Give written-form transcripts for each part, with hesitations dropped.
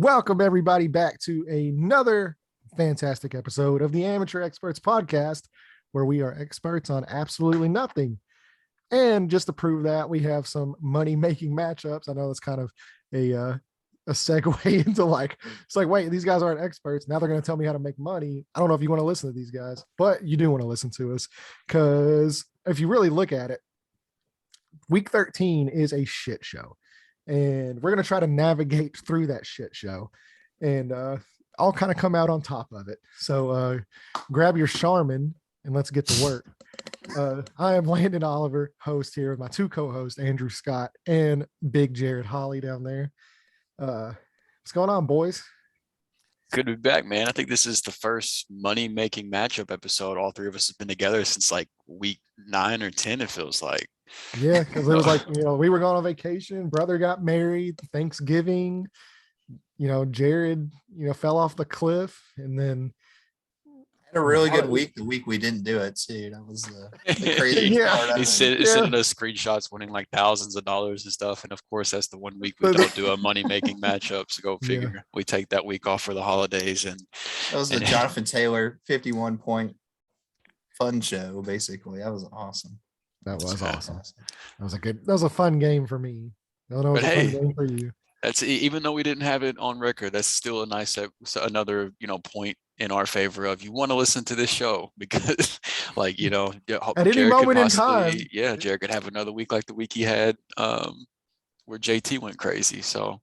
Welcome everybody back to another fantastic episode of the Amateur Experts Podcast, where we are experts on absolutely nothing. And just to prove that, we have some money-making matchups. I know that's kind of a segue into it's like, wait, these guys aren't experts. Now they're going to tell me how to make money. I don't know if you want to listen to these guys, but you do want to listen to us because if you really look at it, week 13 is a shit show. And we're going to try to navigate through that shit show and I'll kind of come out on top of it. So grab your Charmin and let's get to work. I am Landon Oliver, host here with my two co-hosts, Andrew Scott and Big Jared Holly down there. What's going on, boys? Good to be back, man. I think this is the first money-making matchup episode all three of us have been together since like week 9 or 10, it feels like. Yeah, because it was like, we were going on vacation, brother got married, Thanksgiving, Jared, fell off the cliff, and then had a really good week the week we didn't do it too. That was the crazy part. He's sending us screenshots winning like thousands of dollars and stuff, and of course that's the one week we don't do a money-making matchup, so go figure. Yeah. We take that week off for the holidays. And that was the Jonathan Taylor 51-point fun show, basically. That was awesome. That was awesome. That was a fun game for me. I don't know, it was a fun game for you. That's, even though we didn't have it on record, that's still a nice another point in our favor of you want to listen to this show because at any Jared moment in time, Jared could have another week like the week he had where JT went crazy. So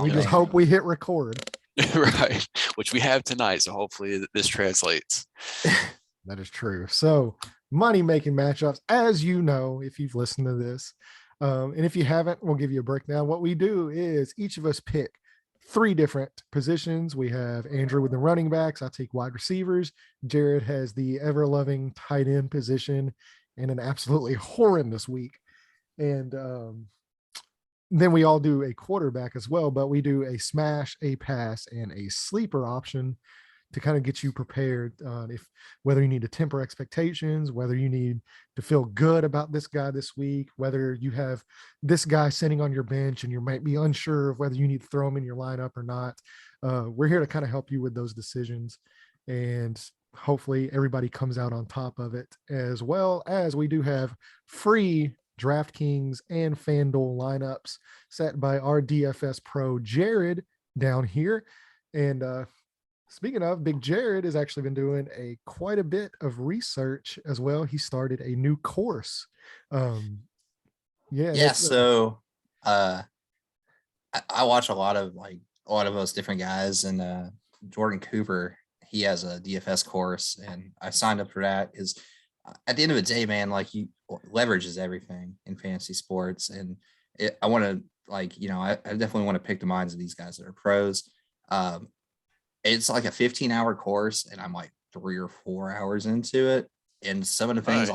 we just hope we hit record. Right, which we have tonight. So hopefully this translates. That is true. So money-making matchups, as you know, if you've listened to this. And if you haven't, we'll give you a breakdown. What we do is each of us pick 3 different positions. We have Andrew with the running backs. I take wide receivers. Jared has the ever-loving tight end position and an absolutely horrendous week. And then we all do a quarterback as well, but we do a smash, a pass, and a sleeper option to kind of get you prepared whether you need to temper expectations, whether you need to feel good about this guy this week, whether you have this guy sitting on your bench and you might be unsure of whether you need to throw him in your lineup or not. We're here to kind of help you with those decisions, and hopefully everybody comes out on top of it, as well as we do have free DraftKings and FanDuel lineups set by our DFS pro Jared down here. And speaking of, Big Jared has actually been doing quite a bit of research as well. He started a new course. So I watch a lot of those different guys, and Jordan Cooper, he has a DFS course, and I signed up for that because at the end of the day, man, leverage is everything in fantasy sports, and I want to I definitely want to pick the minds of these guys that are pros. It's like a 15-hour course, and I'm like 3 or 4 hours into it. And some of the things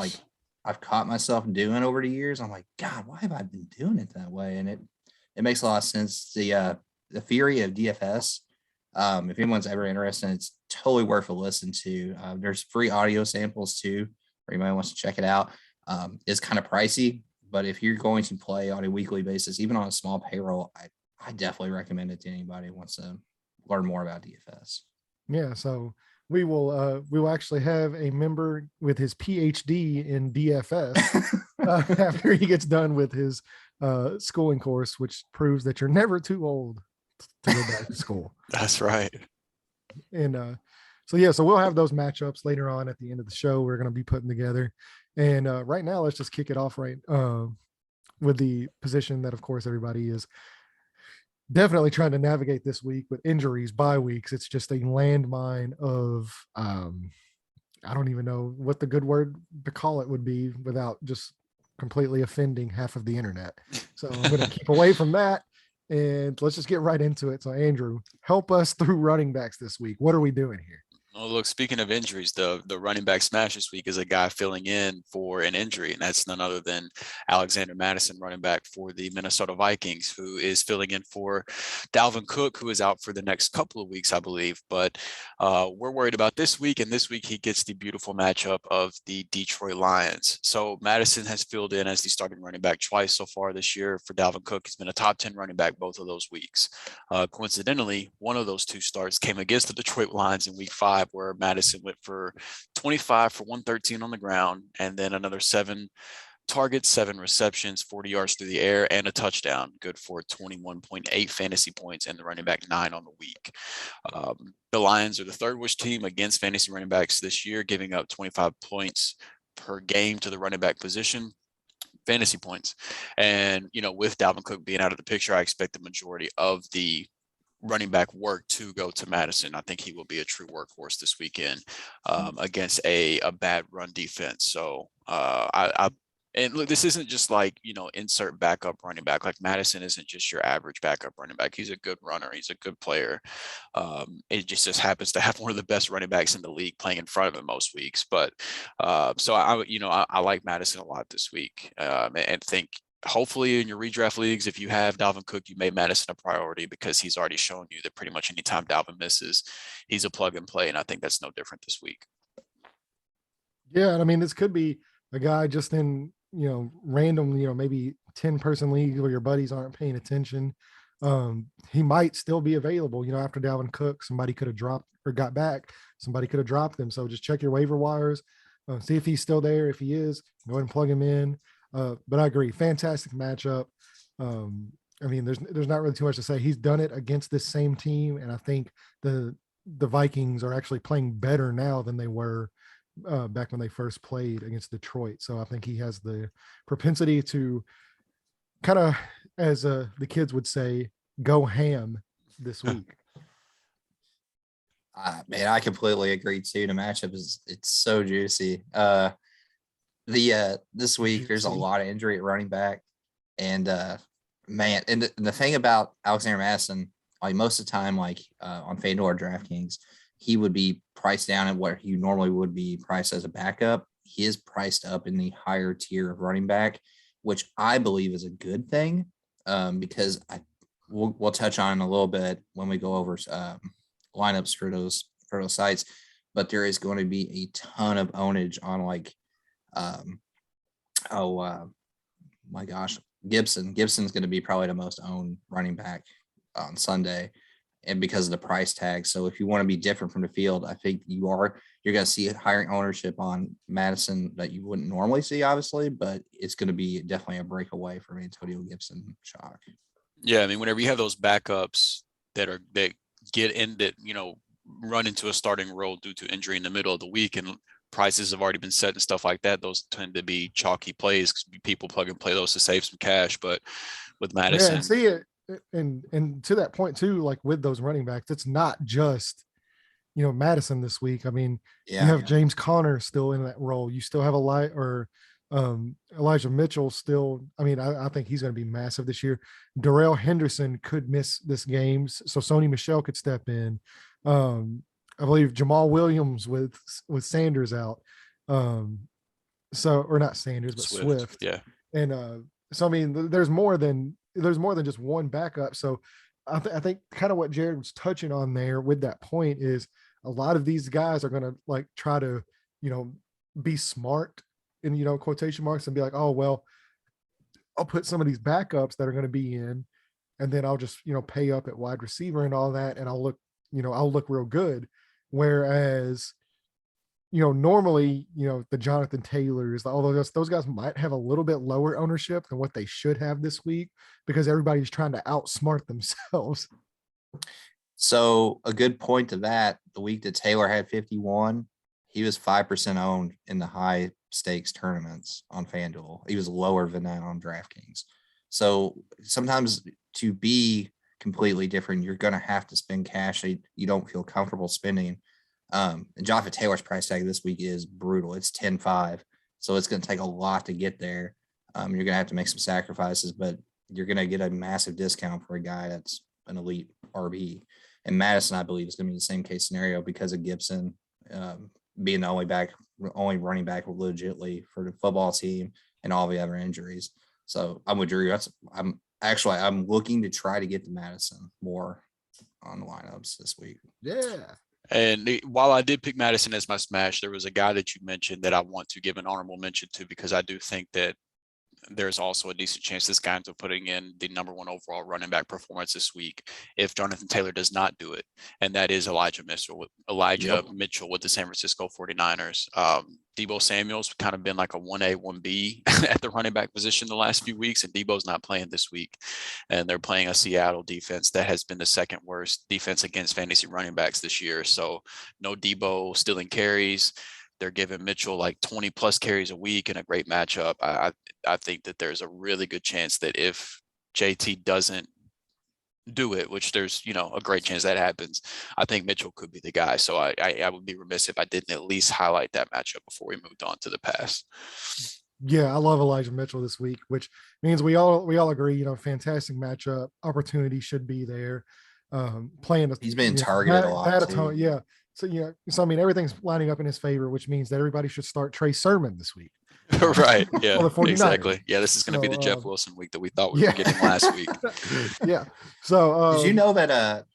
I've caught myself doing over the years, I'm like, God, why have I been doing it that way? And it makes a lot of sense. The theory of DFS, if anyone's ever interested, it's totally worth a listen to. There's free audio samples too, or anybody wants to check it out. It's kind of pricey, but if you're going to play on a weekly basis, even on a small payroll, I definitely recommend it to anybody who wants to learn more about DFS. Yeah, so we will actually have a member with his PhD in DFS after he gets done with his schooling course, which proves that you're never too old to go back to school. That's right. And so we'll have those matchups later on at the end of the show. We're going to be putting together. And right now, let's just kick it off with the position that, of course, everybody is definitely trying to navigate this week with injuries, bye weeks. It's just a landmine of I don't even know what the good word to call it would be without just completely offending half of the internet. So I'm going to keep away from that, and let's just get right into it. So Andrew, help us through running backs this week. What are we doing here? Well, look, speaking of injuries, the running back smash this week is a guy filling in for an injury, and that's none other than Alexander Mattison, running back for the Minnesota Vikings, who is filling in for Dalvin Cook, who is out for the next couple of weeks, I believe. But we're worried about this week, and this week he gets the beautiful matchup of the Detroit Lions. So Mattison has filled in as the starting running back twice so far this year for Dalvin Cook. He's been a top 10 running back both of those weeks. Coincidentally, one of those two starts came against the Detroit Lions in week 5, where Mattison went for 25 for 113 on the ground, and then another 7 targets, 7 receptions, 40 yards through the air, and a touchdown, good for 21.8 fantasy points, and the running back 9 on the week. The Lions are the third worst team against fantasy running backs this year, giving up 25 points per game to the running back position, fantasy points. And, with Dalvin Cook being out of the picture, I expect the majority of the running back work to go to Mattison. I think he will be a true workhorse this weekend against a bad run defense. So and look, this isn't just like, insert backup running back. Like, Mattison isn't just your average backup running back. He's a good runner. He's a good player. It just happens to have one of the best running backs in the league playing in front of him most weeks. But so I like Mattison a lot this week, and think hopefully in your redraft leagues, if you have Dalvin Cook, you made Mattison a priority, because he's already shown you that pretty much anytime Dalvin misses, he's a plug and play. And I think that's no different this week. Yeah. And I mean, this could be a guy just in, random, maybe 10-person league where your buddies aren't paying attention. He might still be available, after Dalvin Cook. Somebody could have dropped or got back. Somebody could have dropped him. So just check your waiver wires, see if he's still there. If he is, go ahead and plug him in. But I agree, fantastic matchup. I mean, there's not really too much to say. He's done it against this same team, and I think the Vikings are actually playing better now than they were back when they first played against Detroit. So I think he has the propensity to kind of, as the kids would say, go ham this week. Man, I completely agree too. The matchup it's so juicy. This week there's a lot of injury at running back, and man, and the thing about Alexander Mattison, like most of the time, like on FanDuel or DraftKings, he would be priced down at what he normally would be priced as a backup. He is priced up in the higher tier of running back, which I believe is a good thing, because we'll touch on in a little bit when we go over lineups for those sites. But there is going to be a ton of ownage on my gosh, Gibson's going to be probably the most owned running back on Sunday, and because of the price tag. So if you want to be different from the field, I think you're going to see higher ownership on Mattison that you wouldn't normally see, obviously, but it's going to be definitely a breakaway from Antonio Gibson shock. Yeah, I mean, whenever you have those backups that get in, that run into a starting role due to injury in the middle of the week, and prices have already been set and stuff like that, those tend to be chalky plays because people plug and play those to save some cash. But with Mattison, and see it, and to that point too, like with those running backs, it's not just Mattison this week. I mean, you have James Conner still in that role. You still have Elijah Mitchell still. I mean, I think he's going to be massive this year. Darrell Henderson could miss this game, so Sony Michel could step in. I believe Jamal Williams with Sanders out. Or not Sanders, but Swift. Yeah. And so, I mean, there's more than just one backup. So I think kind of what Jared was touching on there with that point is a lot of these guys are going to like try to, be smart in, quotation marks, and be like, oh, well, I'll put some of these backups that are going to be in, and then I'll just, pay up at wide receiver and all that. And I'll look real good. Whereas, normally, the Jonathan Taylors, although those guys might have a little bit lower ownership than what they should have this week, because everybody's trying to outsmart themselves. So a good point to that, the week that Taylor had 51, he was 5% owned in the high stakes tournaments on FanDuel. He was lower than that on DraftKings. So sometimes to be completely different, you're going to have to spend cash that you don't feel comfortable spending. And Jonathan Taylor's price tag this week is brutal. It's 10.5. So it's going to take a lot to get there. You're going to have to make some sacrifices, but you're going to get a massive discount for a guy that's an elite RB. And Mattison, I believe, is going to be the same case scenario because of Gibson being the only running back legitly for the football team and all the other injuries. So I'm with Drew. I'm looking to try to get to Mattison more on the lineups this week. Yeah. And while I did pick Mattison as my smash, there was a guy that you mentioned that I want to give an honorable mention to, because I do think that there's also a decent chance this guy ends up putting in the number 1 overall running back performance this week if Jonathan Taylor does not do it. And that is Elijah Mitchell with the San Francisco 49ers. Deebo Samuel's kind of been like a 1A, 1B at the running back position the last few weeks, and Deebo's not playing this week. And they're playing a Seattle defense that has been the second worst defense against fantasy running backs this year. So no Deebo stealing carries. They're giving Mitchell like 20 plus carries a week in a great matchup. I think that there's a really good chance that if JT doesn't do it, which there's, a great chance that happens, I think Mitchell could be the guy. So I would be remiss if I didn't at least highlight that matchup before we moved on to the pass. Yeah, I love Elijah Mitchell this week, which means we all agree, fantastic matchup. Opportunity should be there. He's been targeted a lot too. Yeah. So I mean, everything's lining up in his favor, which means that everybody should start Trey Sermon this week. Right. Yeah, exactly. Yeah, this is going to be the Jeff Wilson week that we thought we were getting last week. Yeah. So did you know that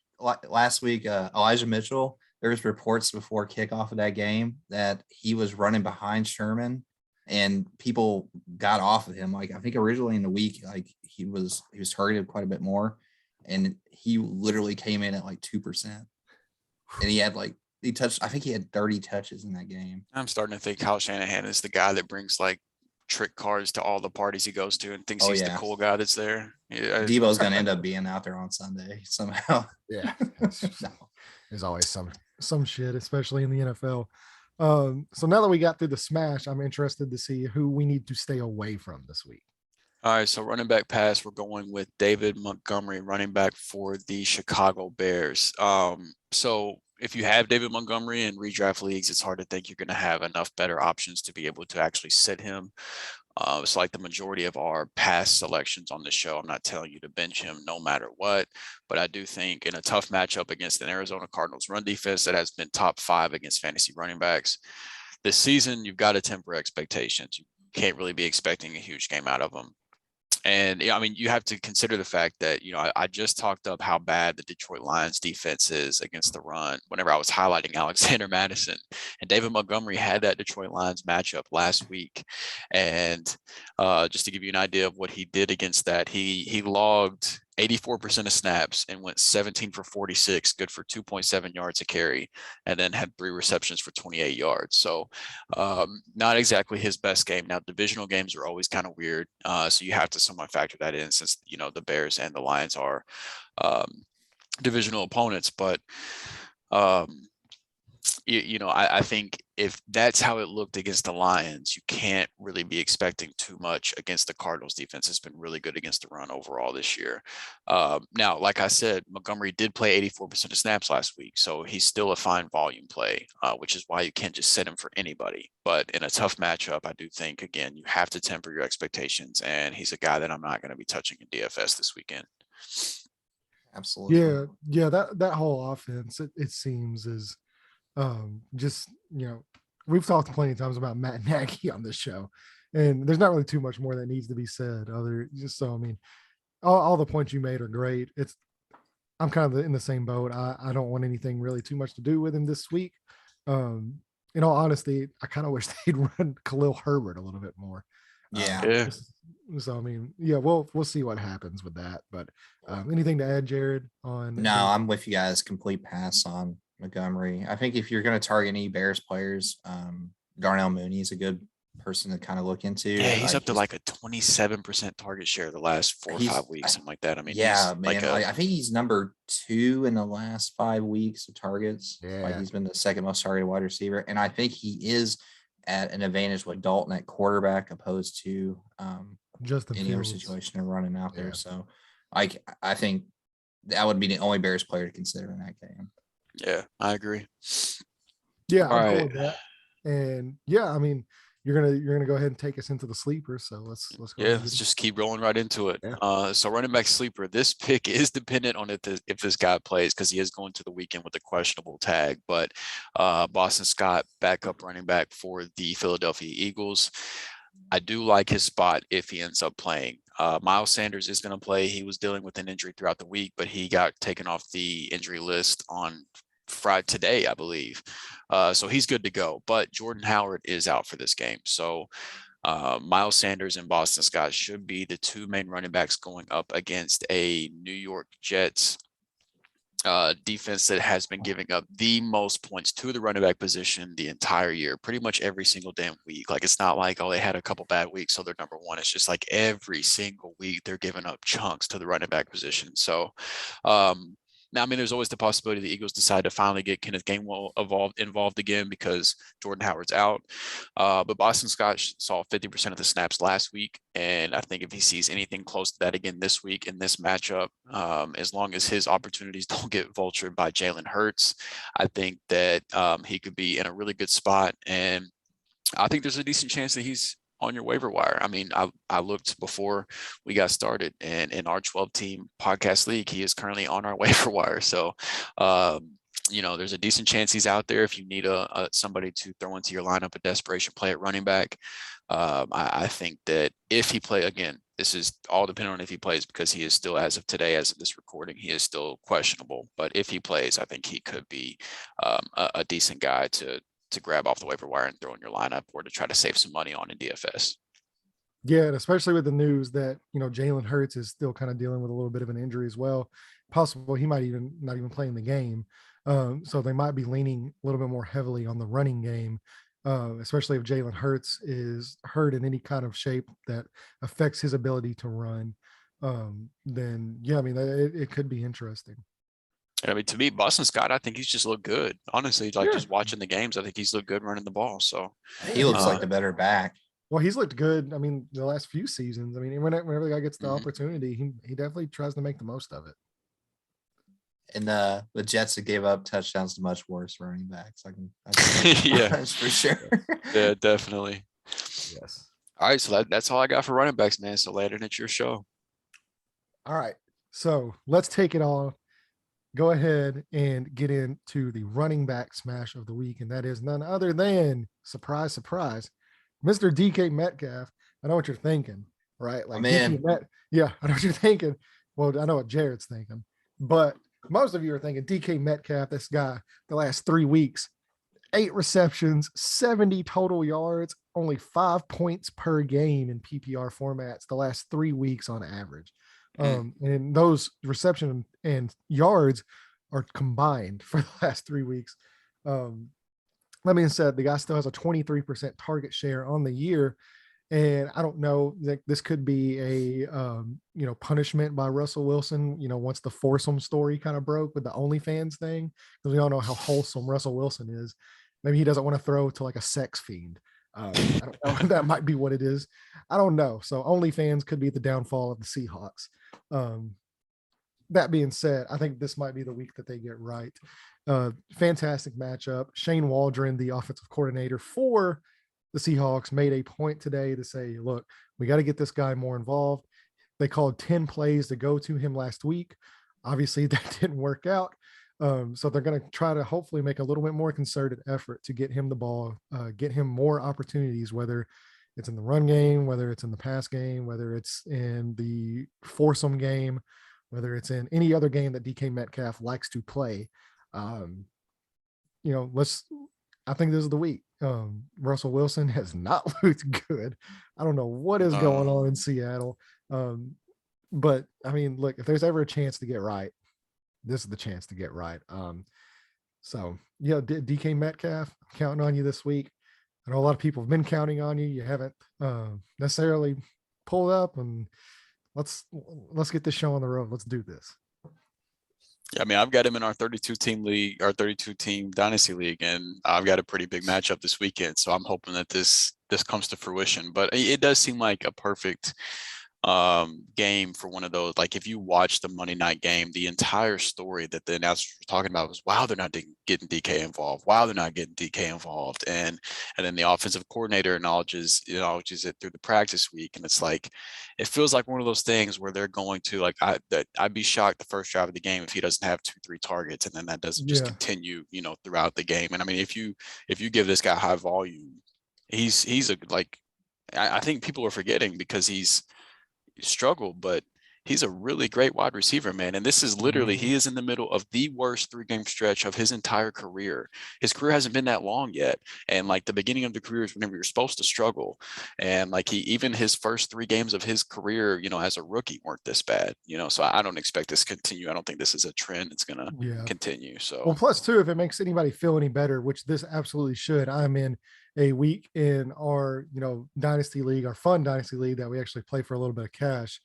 last week Elijah Mitchell, there was reports before kickoff of that game that he was running behind Sherman and people got off of him. Like, I think originally in the week, like he was targeted quite a bit more, and he literally came in at like 2%. And he had I think he had 30 touches in that game. I'm starting to think Kyle Shanahan is the guy that brings like trick cards to all the parties he goes to and thinks he's the cool guy that's there. Yeah. Deebo's going to end up being out there on Sunday somehow. Yeah. There's always some shit, especially in the NFL. So now that we got through the smash, I'm interested to see who we need to stay away from this week. All right, so running back pass, we're going with David Montgomery, running back for the Chicago Bears. So if you have David Montgomery in redraft leagues, it's hard to think you're going to have enough better options to be able to actually sit him. It's like the majority of our past selections on the show. I'm not telling you to bench him no matter what, but I do think in a tough matchup against an Arizona Cardinals run defense that has been top 5 against fantasy running backs this season, you've got to temper expectations. You can't really be expecting a huge game out of them. And I mean, you have to consider the fact that, I just talked up how bad the Detroit Lions defense is against the run whenever I was highlighting Alexander Mattison, and David Montgomery had that Detroit Lions matchup last week. And just to give you an idea of what he did against that, he logged 84% of snaps and went 17 for 46, good for 2.7 yards a carry, and then had 3 receptions for 28 yards. So not exactly his best game. Now, divisional games are always kind of weird. So you have to somewhat factor that in since, the Bears and the Lions are divisional opponents. But, I think if that's how it looked against the Lions, you can't really be expecting too much against the Cardinals defense. It's been really good against the run overall this year. Now, like I said, Montgomery did play 84% of snaps last week, so he's still a fine volume play, which is why you can't just set him for anybody. But in a tough matchup, I do think, again, you have to temper your expectations, and he's a guy that I'm not going to be touching in DFS this weekend. Absolutely. Yeah, that whole offense, it seems is just, we've talked plenty of times about Matt Nagy on this show, and there's not really too much more that needs to be said I mean, all the points you made are great. I'm kind of in the same boat. I don't want anything really too much to do with him this week. In all honesty, I kind of wish they'd run Khalil Herbert a little bit more. Yeah. So I mean, yeah, we'll see what happens with that. But anything to add, Jared? No, I'm with you guys. Complete pass on Montgomery. I think if you're going to target any Bears players, Darnell Mooney is a good person to kind of look into. Yeah, he's up to like a 27% target share the last 4 or 5 weeks, something like that. I mean, yeah, man. I think he's number 2 in the last 5 weeks of targets. Yeah. He's been the second most targeted wide receiver, and I think he is at an advantage with Dalton at quarterback opposed to Justin any other situation they're running out there. So I think that would be the only Bears player to consider in that game. Yeah, I agree. Yeah, All I'm right. cool with that. And yeah, I mean, you're gonna go ahead and take us into the sleeper. So let's go. Yeah, let's just keep rolling right into it. Yeah. So running back sleeper, this pick is dependent on if this guy plays, because he is going to the weekend with a questionable tag. But Boston Scott, backup running back for the Philadelphia Eagles. I do like his spot if he ends up playing. Miles Sanders is going to play. He was dealing with an injury throughout the week, but he got taken off the injury list on Friday today, I believe. So he's good to go. But Jordan Howard is out for this game. So Miles Sanders and Boston Scott should be the two main running backs going up against a New York Jets defense that has been giving up the most points to the running back position the entire year, pretty much every single damn week. Like, it's not like, oh, they had a couple bad weeks, so they're number one. It's just like every single week they're giving up chunks to the running back position. So now, I mean, there's always the possibility the Eagles decide to finally get Kenneth Gainwell involved again because Jordan Howard's out. But Boston Scott saw 50% of the snaps last week. And I think if he sees anything close to that again this week in this matchup, as long as his opportunities don't get vultured by Jalen Hurts, I think that he could be in a really good spot. And I think there's a decent chance that he's on your waiver wire. I mean, I looked before we got started, and in our 12-team podcast league, he is currently on our waiver wire. So, there's a decent chance he's out there if you need somebody to throw into your lineup, a desperation play at running back. I think that if he play again, this is all dependent on if he plays, because he is still, as of today, as of this recording, he is still questionable. But if he plays, I think he could be a decent guy to grab off the waiver wire and throw in your lineup, or to try to save some money on in DFS. Yeah, and especially with the news that, Jalen Hurts is still kind of dealing with a little bit of an injury as well. Possible he might even not even play in the game. So they might be leaning a little bit more heavily on the running game, especially if Jalen Hurts is hurt in any kind of shape that affects his ability to run. Then, yeah, I mean, it could be interesting. I mean, to me, Boston Scott, I think he's just looked good. Honestly, just watching the games, I think he's looked good running the ball. So he looks like the better back. Well, he's looked good. I mean, the last few seasons. I mean, whenever the guy gets the opportunity, he definitely tries to make the most of it. And the Jets that gave up touchdowns to much worse running backs. Yeah, that's for sure. Yeah, definitely. Yes. All right, so that's all I got for running backs, man. So Landon, it's your show. All right, so let's take it all. Go ahead and get into the running back smash of the week, and that is none other than, surprise, surprise, Mr. DK Metcalf. I know what you're thinking, right? Like, yeah, I know what you're thinking. Well, I know what Jared's thinking, but most of you are thinking DK Metcalf, this guy, the last 3 weeks, 8 receptions, 70 total yards, only 5 points per game in PPR formats the last 3 weeks on average. And those reception and yards are combined for the last 3 weeks. That being said, the guy still has a 23% target share on the year. And I don't know, like, this could be a, punishment by Russell Wilson, once the foursome story kind of broke with the OnlyFans thing, because we all know how wholesome Russell Wilson is. Maybe he doesn't want to throw to like a sex fiend. I don't know. That might be what it is. I don't know. So OnlyFans could be the downfall of the Seahawks. That being said, I think this might be the week that they get right. Fantastic matchup. Shane Waldron, the offensive coordinator for the Seahawks, made a point today to say, look, we got to get this guy more involved. They called 10 plays to go to him last week. Obviously, that didn't work out. So they're going to try to hopefully make a little bit more concerted effort to get him the ball, get him more opportunities, whether it's in the run game, whether it's in the pass game, whether it's in the foursome game, whether it's in any other game that DK Metcalf likes to play. I think this is the week. Russell Wilson has not looked good. I don't know what is going on in Seattle. But I mean, look, if there's ever a chance to get right, this is the chance to get right. So yeah, DK Metcalf, I'm counting on you this week. I know a lot of people have been counting on you. You haven't necessarily pulled up, and let's get this show on the road. Let's do this. Yeah, I mean, I've got him in our 32-team league, our 32-team dynasty league, and I've got a pretty big matchup this weekend. So I'm hoping that this comes to fruition. But it does seem like a perfect game for one of those. Like if you watch the Monday night game, the entire story that the announcers were talking about was, wow, they're not getting DK involved. Wow, they're not getting DK involved. And then the offensive coordinator acknowledges it through the practice week. And it's like, it feels like one of those things where they're going to like, I'd be shocked the first drive of the game if he doesn't have 2-3 targets, and then that doesn't just continue, throughout the game. And I mean, if you give this guy high volume, he's a, like, I think people are forgetting because he's struggled, but he's a really great wide receiver, man. And this is literally, he is in the middle of the worst 3-game stretch of his entire career. His career hasn't been that long yet. And like the beginning of the career is whenever you're supposed to struggle. And like even his first 3 games of his career, as a rookie weren't this bad, so I don't expect this to continue. I don't think this is a trend. It's going to continue. So, well, plus too, if it makes anybody feel any better, which this absolutely should, I'm in a week in our, dynasty league, our fun dynasty league that we actually play for a little bit of cash.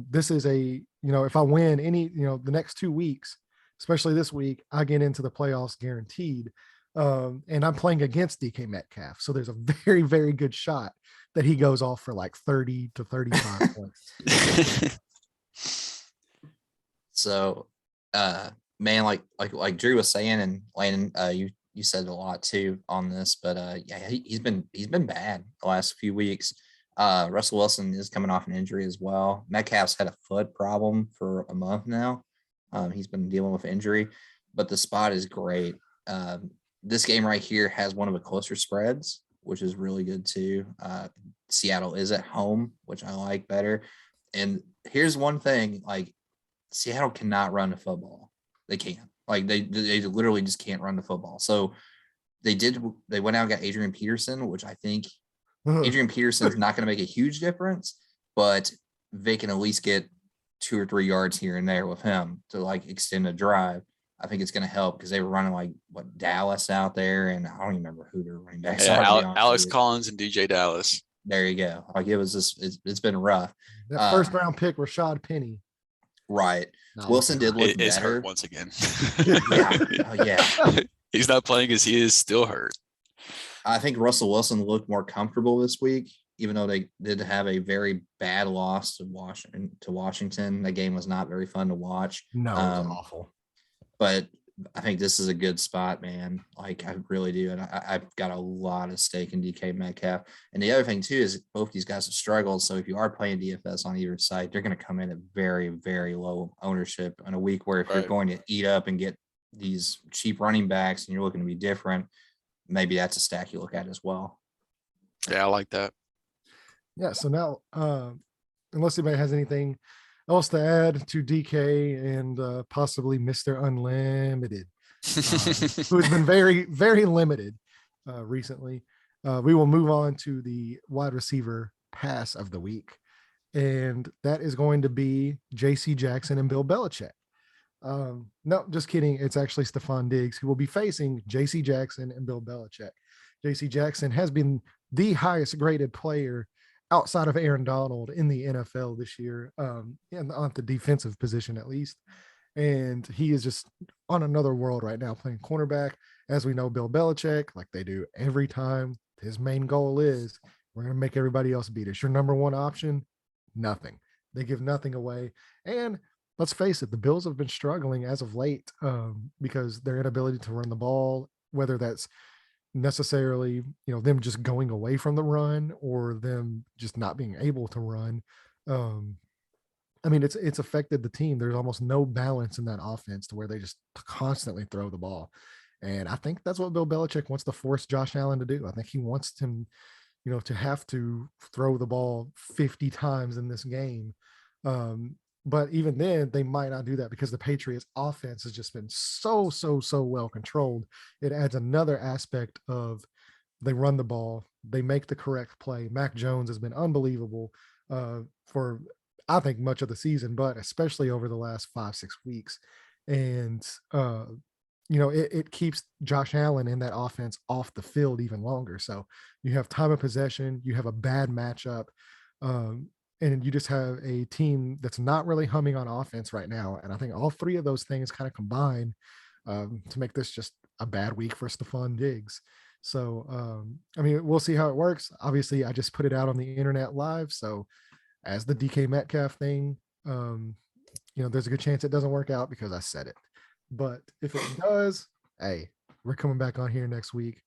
This is a, if I win any, the next 2 weeks, especially this week, I get into the playoffs guaranteed. And I'm playing against DK Metcalf. So there's a very, very good shot that he goes off for like 30 to 35 points. So, man, like Drew was saying, and Landon, you said a lot too on this, but he's been bad the last few weeks. Russell Wilson is coming off an injury as well. Metcalf's had a foot problem for a month now. He's been dealing with injury, but the spot is great. This game right here has one of the closer spreads, which is really good too. Seattle is at home, which I like better. And here's one thing, like Seattle cannot run the football. They can't. Like they literally just can't run the football. So they went out and got Adrian Peterson, which I think Adrian Peterson is not going to make a huge difference, but they can at least get 2 or 3 yards here and there with him to like extend a drive. I think it's going to help because they were running like Dallas out there, and I don't even remember who their running backs are. Alex Collins and DJ Dallas. There you go. Like it was just it's been rough. That first round pick, Rashad Penny. Right. No, Wilson did look better. Hurt once again. Yeah. He's not playing because he is still hurt. I think Russell Wilson looked more comfortable this week, even though they did have a very bad loss to Washington. That game was not very fun to watch. No, it was awful. But I think this is a good spot, man. Like I really do. And I've got a lot of stake in DK Metcalf. And the other thing too is both these guys have struggled. So if you are playing DFS on either side, they're going to come in at very, very low ownership in a week where if you're going to eat up and get these cheap running backs and you're looking to be different, maybe that's a stack you look at as well. Yeah, I like that. Yeah. So now, unless anybody has anything else to add to DK and possibly Mr. Unlimited, who's been very, very limited recently, we will move on to the wide receiver pass of the week. And that is going to be J.C. Jackson and Bill Belichick. No, just kidding. It's actually Stefon Diggs who will be facing J.C. Jackson and Bill Belichick. J.C. Jackson has been the highest graded player outside of Aaron Donald in the NFL this year, and on the defensive position at least. And he is just on another world right now playing cornerback. As we know, Bill Belichick, like they do every time, his main goal is we're going to make everybody else beat us. Your number one option, nothing. They give nothing away. And let's face it, the Bills have been struggling as of late because their inability to run the ball, whether that's necessarily, them just going away from the run or them just not being able to run. I mean, it's affected the team. There's almost no balance in that offense to where they just constantly throw the ball. And I think that's what Bill Belichick wants to force Josh Allen to do. I think he wants him, to have to throw the ball 50 times in this game. But even then, they might not do that because the Patriots offense has just been so well controlled. It adds another aspect of they run the ball, they make the correct play. Mac Jones has been unbelievable for, I think, much of the season, but especially over the last 5-6 weeks. And, it keeps Josh Allen in that offense off the field even longer. So you have time of possession, you have a bad matchup, and you just have a team that's not really humming on offense right now. And I think all three of those things kind of combine to make this just a bad week for Stefon Diggs. So, I mean, we'll see how it works. Obviously, I just put it out on the internet live. So as the DK Metcalf thing, there's a good chance it doesn't work out because I said it. But if it does, hey, we're coming back on here next week.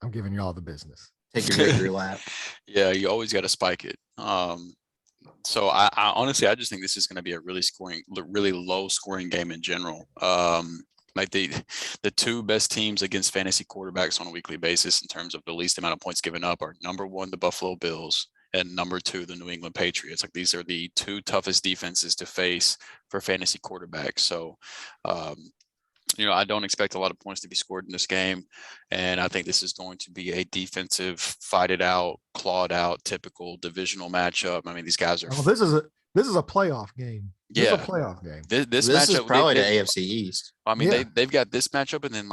I'm giving you all the business. Take your victory lap. Yeah, you always got to spike it. So I honestly, I just think this is going to be a really low scoring game in general. Like the two best teams against fantasy quarterbacks on a weekly basis in terms of the least amount of points given up are number 1, the Buffalo Bills, and number 2, the New England Patriots. Like these are the 2 toughest defenses to face for fantasy quarterbacks. So, I don't expect a lot of points to be scored in this game. And I think this is going to be a defensive, fight it out, clawed out, typical divisional matchup. I mean, these guys are. Well, this is a playoff game. This is a Yeah. playoff game. This matchup is probably the AFC East. I mean, Yeah. they've got this matchup, and then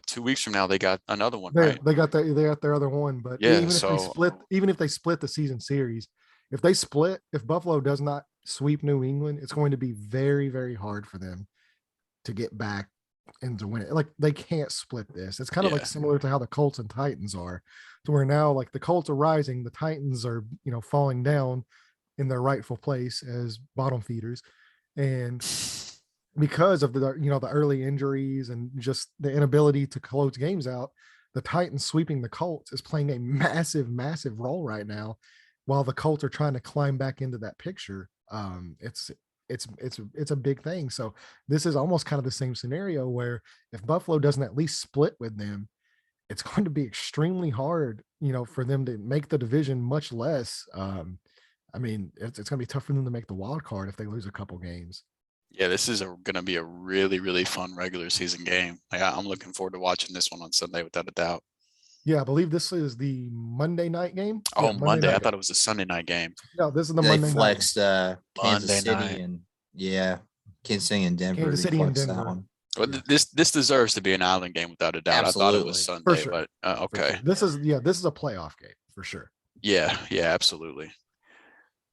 2 weeks from now they got another one, They right? they got their other one, but Yeah, even if they split the season series, if Buffalo does not sweep New England, it's going to be very, very hard for them to get back and to win it. Like they can't split this. It's kind of Yeah. like similar to how the Colts and Titans are, to where now like the Colts are rising, the Titans are falling down in their rightful place as bottom feeders, and because of the early injuries and just the inability to close games out, the Titans sweeping the Colts is playing a massive, massive role right now, while the Colts are trying to climb back into that picture. It's a big thing. So this is almost kind of the same scenario where if Buffalo doesn't at least split with them, it's going to be extremely hard, for them to make the division, much less. I mean, it's going to be tough for them to make the wild card if they lose a couple games. Yeah, this is going to be a really, really fun regular season game. I'm looking forward to watching this one on Sunday without a doubt. Yeah, I believe this is the Monday night game. Oh, Yeah, Monday. I night thought game. it was a Sunday night game. No, this is the They Monday flexed Kansas Monday City night. and Kansas City and Denver. Kansas they City and flexed that Denver. one. Well, Yeah. this deserves to be an island game without a doubt. I thought it was Absolutely. Sunday, For sure. but night. okay. This is a playoff game for sure. Yeah, absolutely.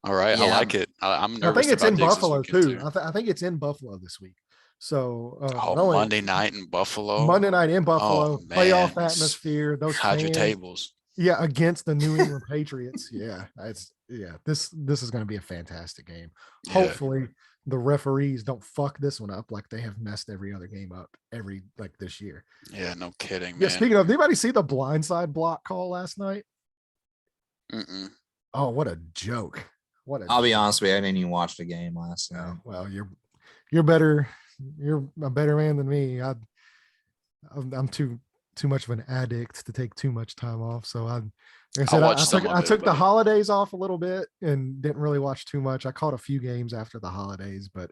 All right, I Yeah. like it. I'm I nervous think it's about in Diggs this Buffalo weekend, too. I think it's in Buffalo this week. So not only Monday night in Buffalo. Monday night in Buffalo, playoff man. atmosphere. Those Hide your fans, tables. yeah, against the New England Patriots. Yeah, this is going to be a fantastic game. Yeah. Hopefully, the referees don't fuck this one up like they have messed every other game up this year. Yeah, no kidding, Yeah. man. Speaking of, did anybody see the blindside block call last night? Mm-mm. Oh, what a joke! I'll be honest with you, I didn't even watch the game last night. Oh, well, you're better. You're a better man than me. I'm too much of an addict to take too much time off. So like I said, I took the holidays off a little bit and didn't really watch too much. I caught a few games after the holidays, but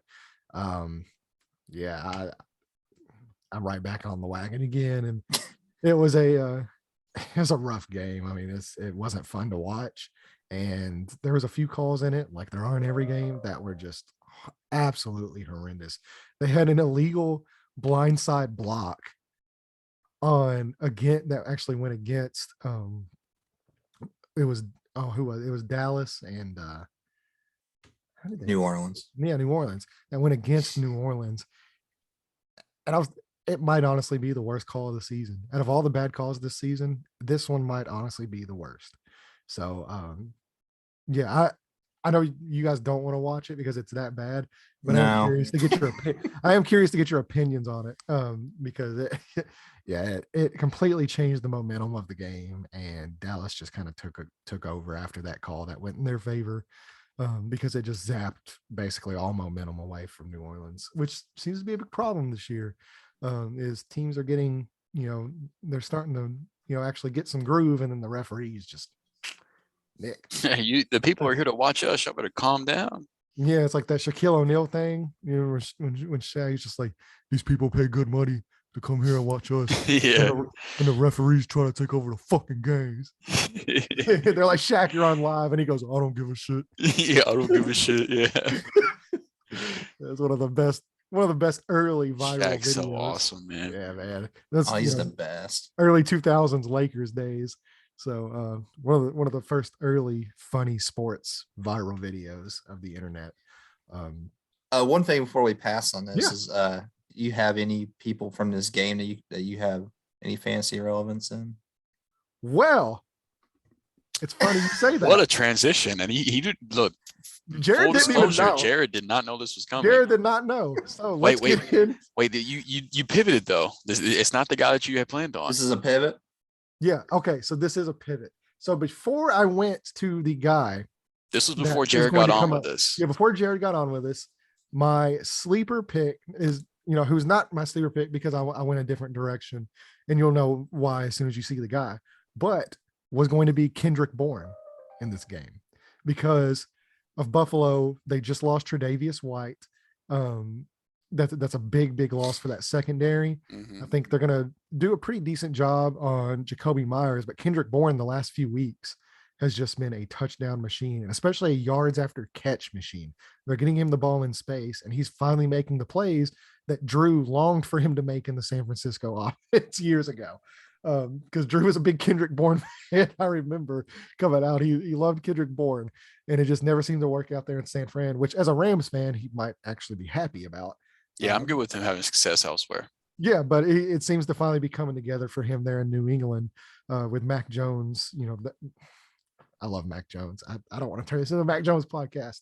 yeah, I'm right back on the wagon again. And it was a rough game. I mean, it wasn't fun to watch. And there was a few calls in it, like there are in every game, that were just absolutely horrendous. They had an illegal blindside block that actually went against it was Dallas and New Orleans. Yeah, New Orleans. That went against New Orleans. And it might honestly be the worst call of the season. Out of all the bad calls this season, this one might honestly be the worst. So yeah, I know you guys don't want to watch it because it's that bad, but No. I am curious to get your opinions on it, because it completely changed the momentum of the game, and Dallas just kind of took over after that call that went in their favor, because it just zapped basically all momentum away from New Orleans, which seems to be a big problem this year. Is teams are getting, they're starting to actually get some groove, and then the referees just. The people are here to watch us. Y'all better calm down. Yeah, it's like that Shaquille O'Neal thing. When Shaq's just like, these people pay good money to come here and watch us. Yeah. And the referees try to take over the fucking games. They're like, Shaq, you're on live. And he goes, I don't give a shit. Yeah, I don't give a shit. Yeah. That's one of the best early viral Shaq's videos. so awesome, man. Yeah, man. That's He's the best. early 2000s Lakers days. So one of the first early funny sports viral videos of the internet. One thing before we pass on this Yeah. is you have any people from this game that you have any fantasy relevance in? Well, it's funny you say that. What a transition. And he did look, Jared full didn't even disclosure, know. Jared did not know this was coming. Jared did not know. So Wait, let's get in. Wait, you pivoted though. It's not the guy that you had planned on. This is a pivot. Yeah. Okay. So this is a pivot. So before I went to the guy, This was that before is Jared going got to on come with up. this. Yeah, before Jared got on with us, my sleeper pick is, who's not my sleeper pick because I went a different direction, and you'll know why as soon as you see the guy, but was going to be Kendrick Bourne in this game because of Buffalo. They just lost Tre'Davious White. That's a big loss for that secondary. I think they're going to do a pretty decent job on Jacoby Myers, but Kendrick Bourne the last few weeks has just been a touchdown machine, and especially a yards after catch machine. They're getting him the ball in space, and he's finally making the plays that Drew longed for him to make in the San Francisco offense years ago. Because Drew was a big Kendrick Bourne fan. I remember coming out, he loved Kendrick Bourne, and it just never seemed to work out there in San Fran, which as a Rams fan, he might actually be happy about. Yeah, I'm good with him having success elsewhere. Yeah, but it seems to finally be coming together for him there in New England with Mac Jones. I love Mac Jones. I don't want to turn this into a Mac Jones podcast,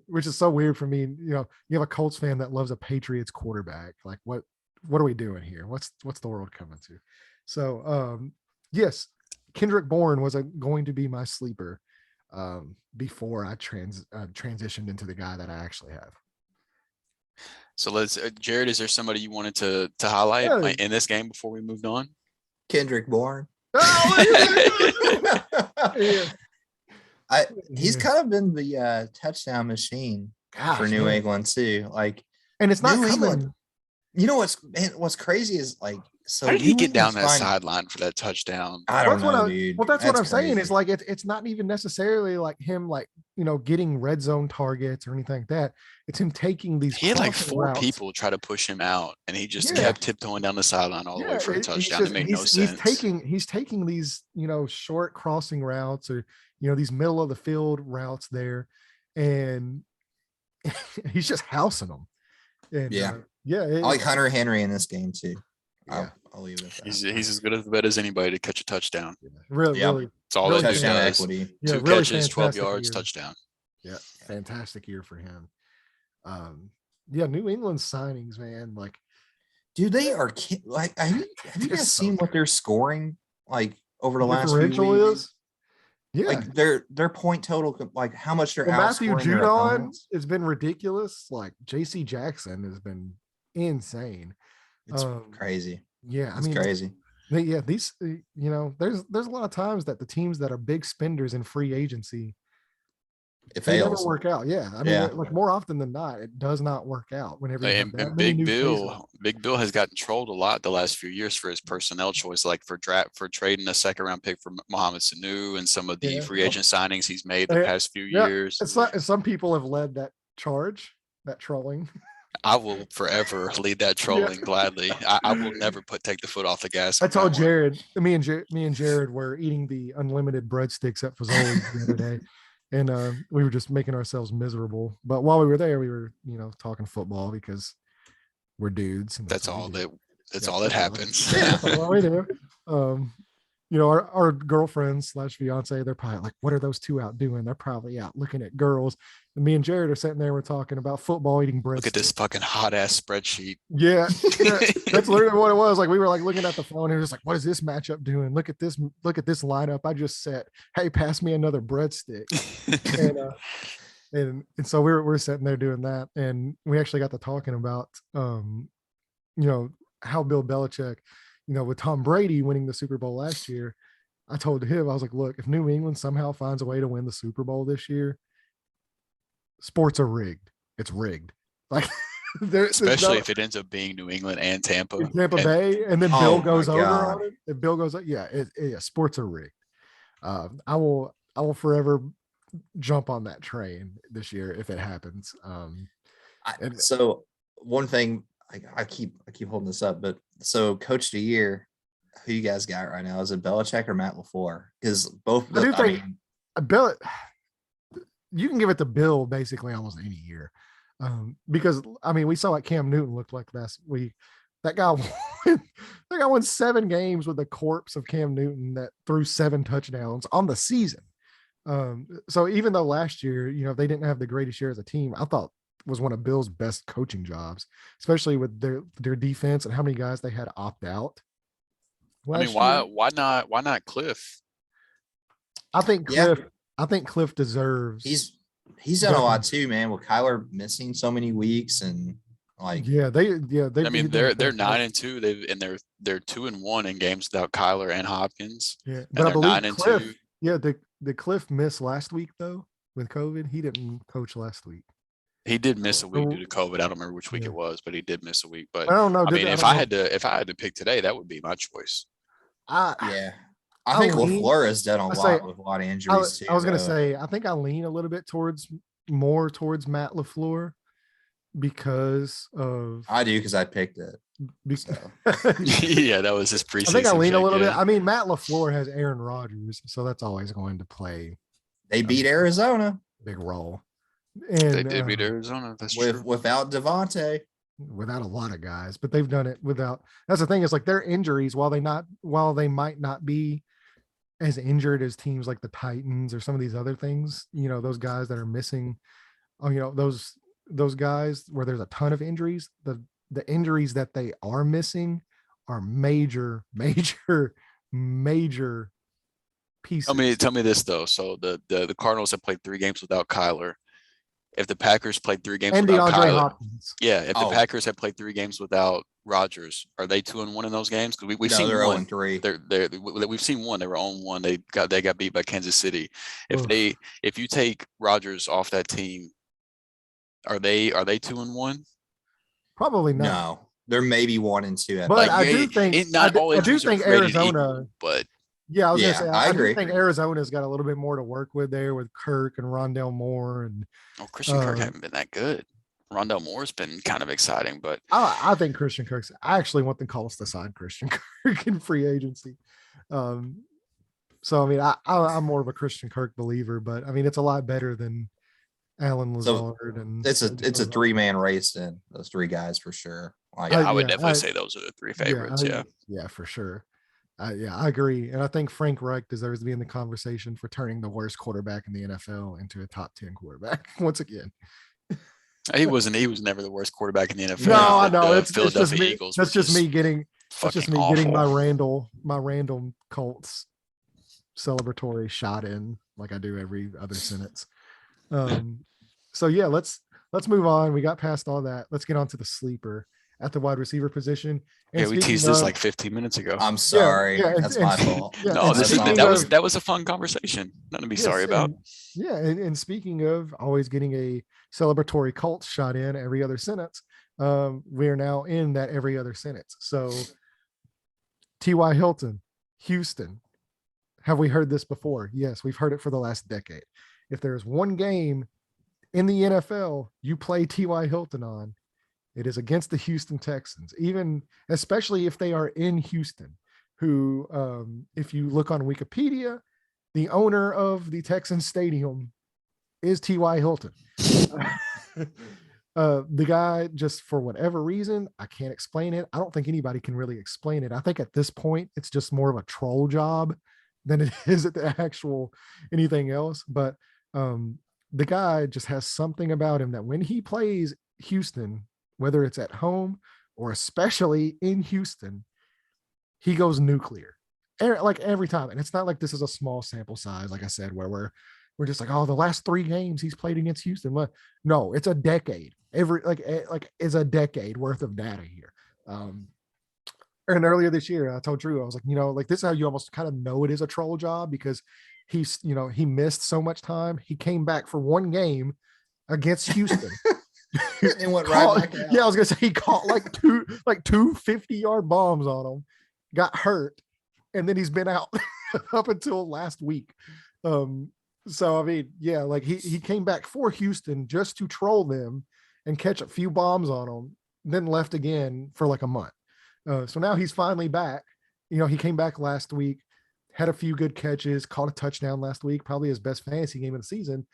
which is so weird for me. You have a Colts fan that loves a Patriots quarterback. Like, what are we doing here? What's the world coming to? So, yes, Kendrick Bourne was going to be my sleeper before I transitioned into the guy that I actually have. So let's, Jared, is there somebody you wanted to highlight in this game before we moved on? Kendrick Bourne. Oh, He's kind of been the touchdown machine for New England too. Like, and it's not New coming. England. You know what's crazy is like, so how did he get down England's that sideline for that touchdown? I don't know, dude. Well, that's what I'm saying crazy. is like it's not even necessarily like him getting red zone targets or anything like that. It's him taking these. He had like crossing 4 routes. people try to push him out, and he just Yeah. kept tiptoeing down the sideline all the way for a touchdown. It made no sense. He's taking these short crossing routes or these middle of the field routes there, and he's just housing them. And, I like Hunter Henry in this game too. Yeah. I'll leave it at that. He's as good at the bet as anybody to catch a touchdown. Really, It's all really that he touchdown does. equity. Yeah, 2 really catches, 12 fantastic yards, year. touchdown. Yeah, fantastic year for him. New England signings, man. Like, Dude, they are like. Have you guys seen what they're scoring like over the last few differential weeks? is? Yeah, Like their point total, like how much they're Matthew outscoring their Judon opponents. has been ridiculous. Like JC Jackson has been insane. It's crazy. Yeah, It's crazy. These there's a lot of times that the teams that are big spenders in free agency, It they never fails. work out. Yeah, I mean, like more often than not, it does not work out. Whenever you have that And many Big new faces. Big Bill has gotten trolled a lot the last few years for his personnel choice, like for trading a 2nd-round pick for Mohamed Sanu and some of the free agent signings he's made the past few years. Some people have led that charge, that trolling. I will forever lead that trolling gladly. I will never take the foot off the gas. I told Jared, me and Jared were eating the unlimited breadsticks at Fazoli's the other day, and we were just making ourselves miserable. But while we were there, we were talking football because we're dudes. And that's all that happens. Yeah, that's all we do. Our girlfriends / fiance, they're probably like, what are those two out doing? They're probably out looking at girls. And me and Jared are sitting there, we're talking about football, eating bread. Look at this fucking hot ass spreadsheet. Yeah, that's literally what it was. Like we were like looking at the phone and it was like, what is this matchup doing? Look at this lineup I just set. Hey, pass me another breadstick. and so we're sitting there doing that. And we actually got to talking about how Bill Belichick, with Tom Brady winning the Super Bowl last year, I told him, I was like, look, if New England somehow finds a way to win the Super Bowl this year, sports are rigged. It's rigged. Like, especially if it ends up being New England and Tampa Bay, and then Bill goes over on it. If Bill goes, sports are rigged. I will forever jump on that train this year if it happens. So one thing I keep holding this up, but so coach of the year, who you guys got right now? Is it Belichick or Matt LaFleur? Because both. Bill, you can give it to Bill basically almost any year, because I mean we saw what Cam Newton looked like last week. That guy won 7 games with the corpse of Cam Newton that threw 7 touchdowns on the season. So even though last year, they didn't have the greatest year as a team, I thought was one of Bill's best coaching jobs, especially with their defense and how many guys they had opt out. I mean, why not Cliff? I think Cliff deserves. He's done a lot too, man. With Kyler missing so many weeks and like they. I mean, they're 9-2. They're 2-1 in games without Kyler and Hopkins. Yeah, but I believe 9-2. Yeah, the Cliff missed last week though with COVID. He didn't coach last week. He did miss a week due to COVID. I don't remember which week it was, but he did miss a week. But I don't know. I mean, if I had to pick today, that would be my choice. I think LaFleur has done a lot with a lot of injuries too. I was going to say, I think I lean a little bit more towards Matt LaFleur because of. I do because I picked it. So. Yeah, that was his preseason. I think I lean a little bit. I mean, Matt LaFleur has Aaron Rodgers, so that's always going to play. They beat Arizona. Big role. And, they did beat Arizona. That's true. Without Devontae. Without a lot of guys, but they've done it without. That's the thing, is like their injuries, while they might not be as injured as teams like the Titans or some of these other things, those guys that are missing, those guys where there's a ton of injuries, the injuries that they are missing are major pieces. Tell me this though. So the Cardinals have played 3 games without Kyler. If the Packers played 3 games and without DeAndre Kyler, Hopkins. Yeah, if the Packers have played 3 games without Rodgers, are they 2-1 in those games? Because we've seen one. 0-3. We've seen one. They were 0-1. They got beat by Kansas City. If you take Rodgers off that team, are they 2-1? Probably not. No, they're maybe 1-2. But I do think Arizona. But yeah, I was gonna say I agree. think Arizona's got a little bit more to work with there with Kirk and Rondale Moore and Christian Kirk haven't been that good. Rondale Moore's been kind of exciting, but I think Christian Kirk's. I actually want the Colts to sign Christian Kirk in free agency. So I mean, I'm more of a Christian Kirk believer, but I mean it's a lot better than Alan Lazard and it's a 3-man race in those 3 guys for sure. Like, I would definitely say those are the 3 favorites. Yeah, for sure. I agree. And I think Frank Reich deserves to be in the conversation for turning the worst quarterback in the NFL into a top 10 quarterback once again. He was never the worst quarterback in the NFL. No, I know. It's Philadelphia Eagles. That's just me getting my Randall Colts celebratory shot in like I do every other sentence. So yeah, let's move on. We got past all that. Let's get on to the sleeper at the wide receiver position. And we teased this like 15 minutes ago. I'm sorry. That's my fault. No, that was a fun conversation. Nothing to be sorry about. And speaking of always getting a celebratory Colts shot in every other sentence, we are now in that every other sentence. So T.Y. Hilton, Houston. Have we heard this before? Yes, we've heard it for the last decade. If there's one game in the NFL you play T.Y. Hilton on, it is against the Houston Texans, especially if they are in Houston, who, if you look on Wikipedia, the owner of the Texans stadium is T.Y. Hilton. The guy, just for whatever reason, I can't explain it. I don't think anybody can really explain it. I think at this point, it's just more of a troll job than it is at the actual anything else. But the guy just has something about him that when he plays Houston, whether it's at home or especially in Houston, he goes nuclear like every time. And it's not like this is a small sample size, like I said, where we're just like, oh, the last 3 games he's played against Houston. Well, no, it's a decade. It's a decade worth of data here. And earlier this year, I told Drew, I was like, this is how you almost kind of know it is a troll job, because he missed so much time. He came back for 1 game against Houston. And went right back out. Yeah, I was gonna say he caught like two 50-yard bombs on him, got hurt, and then he's been out up until last week. So I mean, yeah, like he came back for Houston just to troll them and catch a few bombs on them, then left again for like a month. So now he's finally back. He came back last week, had a few good catches, caught a touchdown last week, probably his best fantasy game of the season.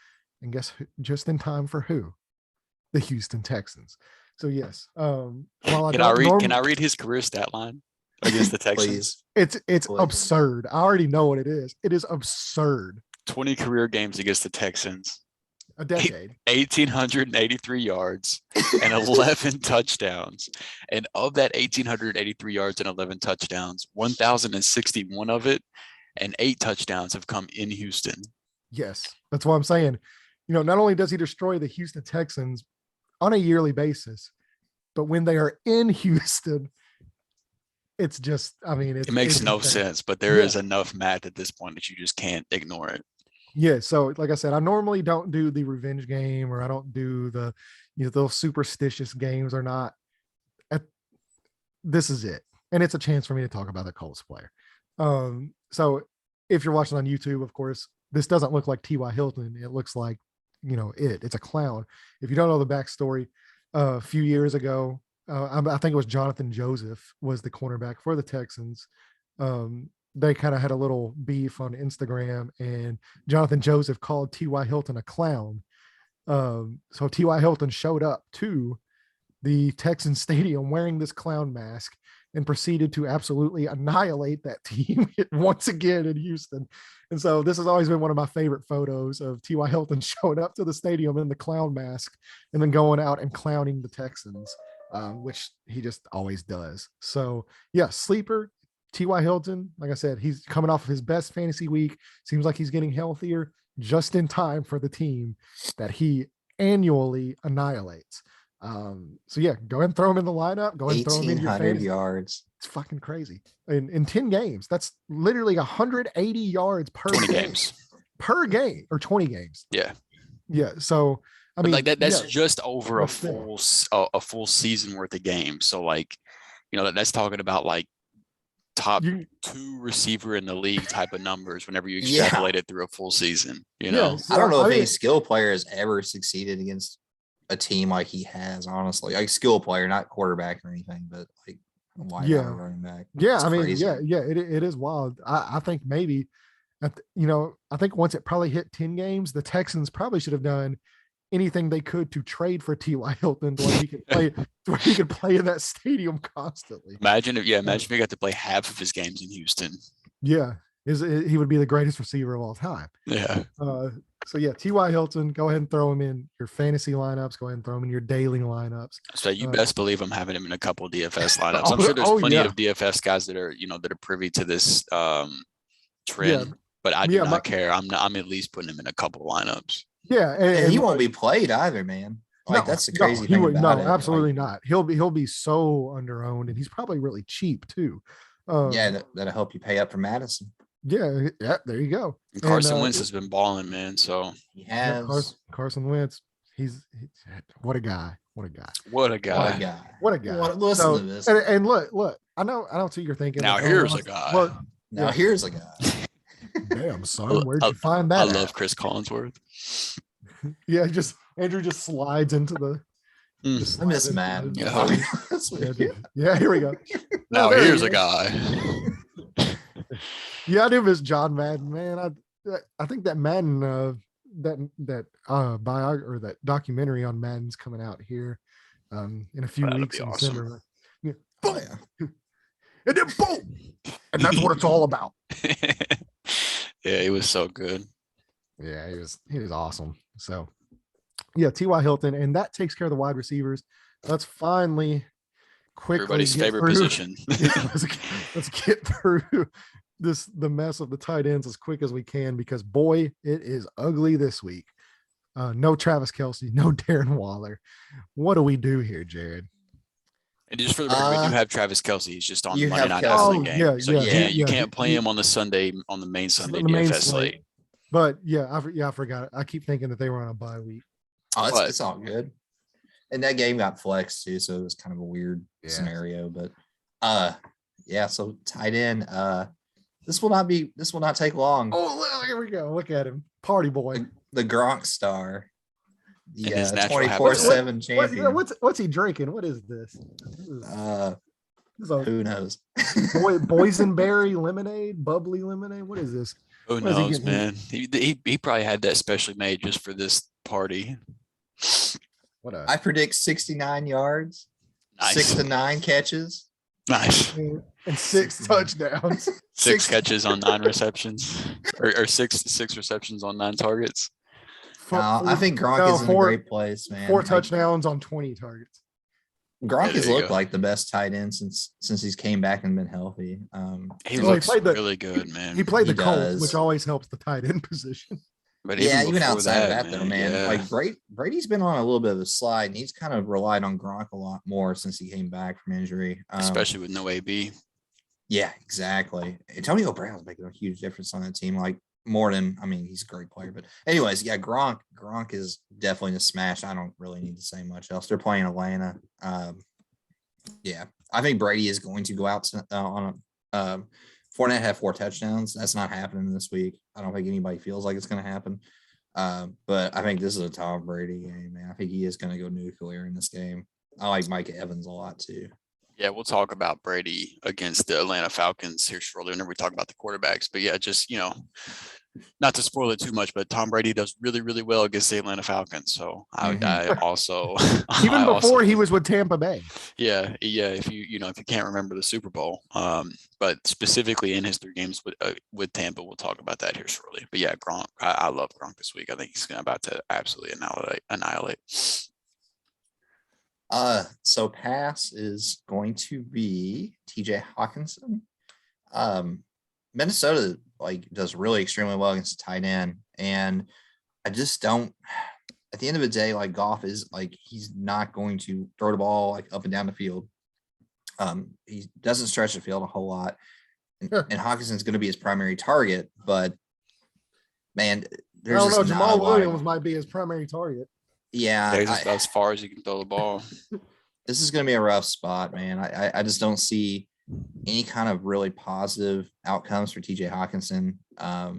And guess who, just in time for who? The Houston Texans. So yes. Can I read his career stat line against the Texans? It's absurd. I already know what it is. It is absurd. 20 career games against the Texans. A decade. 1,883 yards and 11 touchdowns. And of that 1,883 yards and 11 touchdowns, 1,061 of it and 8 touchdowns have come in Houston. Yes, that's what I'm saying. Not only does he destroy the Houston Texans on a yearly basis, but when they are in Houston, it's just, it makes no sense, but there is enough math at this point that you just can't ignore it. Yeah. So like I said, I normally don't do the revenge game, or I don't do the, those superstitious games or not. This is it. And it's a chance for me to talk about the Colts player. So if you're watching on YouTube, of course, this doesn't look like T.Y. Hilton. It looks like, it's a clown. If you don't know the backstory, a few years ago, I think it was Jonathan Joseph was the cornerback for the Texans. They kind of had a little beef on Instagram, and Jonathan Joseph called T.Y. Hilton a clown. So T.Y. Hilton showed up to the Texans stadium wearing this clown mask and proceeded to absolutely annihilate that team once again in Houston. And so this has always been one of my favorite photos of T.Y. Hilton showing up to the stadium in the clown mask and then going out and clowning the Texans, which he just always does. So yeah, sleeper T.Y. Hilton. Like I said, he's coming off of his best fantasy week. Seems like he's getting healthier just in time for the team that he annually annihilates. So yeah, go ahead and throw him in the lineup. Go ahead and throw him in your 1,800 fantasy. yards. It's fucking crazy. In 10 games, that's literally 180 yards per 20 game. games. Per game, or 20 games. Yeah. Yeah. So I mean, like that's yeah, just over a full season worth of games. So like, that's talking about like top 2 receiver in the league type of numbers whenever you extrapolate it through a full season. So, I don't know if any skill player has ever succeeded against a team like he has, honestly. Like skill player, not quarterback or anything, but like wide running back. Yeah, It's crazy. it is wild. I think maybe I think once it probably hit 10 games, the Texans probably should have done anything they could to trade for T.Y. Hilton where he could play in that stadium constantly. Imagine if he got to play half of his games in Houston. Yeah. He would be the greatest receiver of all time. Yeah. So yeah, T.Y. Hilton, go ahead and throw him in your fantasy lineups. Go ahead and throw him in your daily lineups. So you best believe I'm having him in a couple of DFS lineups. I'm sure there's plenty of DFS guys that are privy to this trend, but I do not care. I'm at least putting him in a couple of lineups. Yeah, and he won't be played either, man. Like that's the crazy thing about it. Absolutely not. He'll be so underowned, and he's probably really cheap too. That'll help you pay up for Mattison. Yeah, there you go. And Carson Wentz has been balling, man. So he has. Carson Wentz. He's what a guy. Listen to this. And look. I don't see you're thinking. Now here's a guy. Here's a guy. Damn, son, where'd you find that? I love Chris Collinsworth. Yeah, Andrew just slides into the. I miss Matt. Yeah, here we go. Now here's a guy. Yeah, I do miss John Madden, man. I think that Madden that documentary on Madden's coming out here in a few weeks in December. Yeah. Boom. And then boom. And that's what it's all about. Yeah, he was so good. Yeah, he was awesome. So yeah, T.Y. Hilton, and that takes care of the wide receivers. Let's finally quickly everybody's favorite position. Let's get through the mess of the tight ends as quick as we can, because boy, it is ugly this week. No Travis Kelce, no Darren Waller. What do we do here, Jared? And just for the record, we do have Travis Kelce. He's just on the Monday night wrestling game. You can't play him on the main Sunday DFS slate. But I forgot. I keep thinking that they were on a bye week. Oh, it's all good. And that game got flexed too, so it was kind of a weird scenario. But so tight end. This will not take long. Oh, here we go. Look at him. Party boy. The Gronk star. The 24/7 champion. What's he drinking? What is this? Who knows? Boysenberry lemonade, bubbly lemonade. What is this? Who knows, man? He probably had that specially made just for this party. I predict 69 yards, nice. 6 to 9 catches. Nice. and 6 touchdowns. Six catches on 9 receptions, or six receptions on 9 targets. I think Gronk is in a great place, man. 4 touchdowns on 20 targets. Gronk has looked go. like the best tight end since he's came back and been healthy. He looks really good, man. He played the Colts, which always helps the tight end position. But even outside of that, though, man, like Brady's been on a little bit of a slide, and he's kind of relied on Gronk a lot more since he came back from injury, especially with no AB. Yeah, exactly. Antonio Brown's making a huge difference on that team. Like more than, I mean, he's a great player, but anyways, yeah, Gronk is definitely a smash. I don't really need to say much else. They're playing Atlanta. Yeah, I think Brady is going to go out on a. Fournette had 4 touchdowns. That's not happening this week. I don't think anybody feels like it's going to happen. But I think this is a Tom Brady game, man. I think he is going to go nuclear in this game. I like Mike Evans a lot too. Yeah, we'll talk about Brady against the Atlanta Falcons here shortly whenever we talk about the quarterbacks. But yeah, just, not to spoil it too much, but Tom Brady does really, really well against the Atlanta Falcons. So I also even before he was with Tampa Bay. Yeah. If you can't remember the Super Bowl, but specifically in his 3 games with Tampa, we'll talk about that here shortly. But yeah, Gronk, I love Gronk this week. I think he's about to absolutely annihilate. So pass is going to be TJ Hockenson. Minnesota does really extremely well against the tight end, and I just don't. At the end of the day, Goff is he's not going to throw the ball up and down the field. He doesn't stretch the field a whole lot, and Hawkinson's going to be his primary target. But man, there's I don't know. Jamal Williams might be his primary target. Yeah, as far as you can throw the ball. This is going to be a rough spot, man. I just don't see any kind of really positive outcomes for TJ Hockenson. I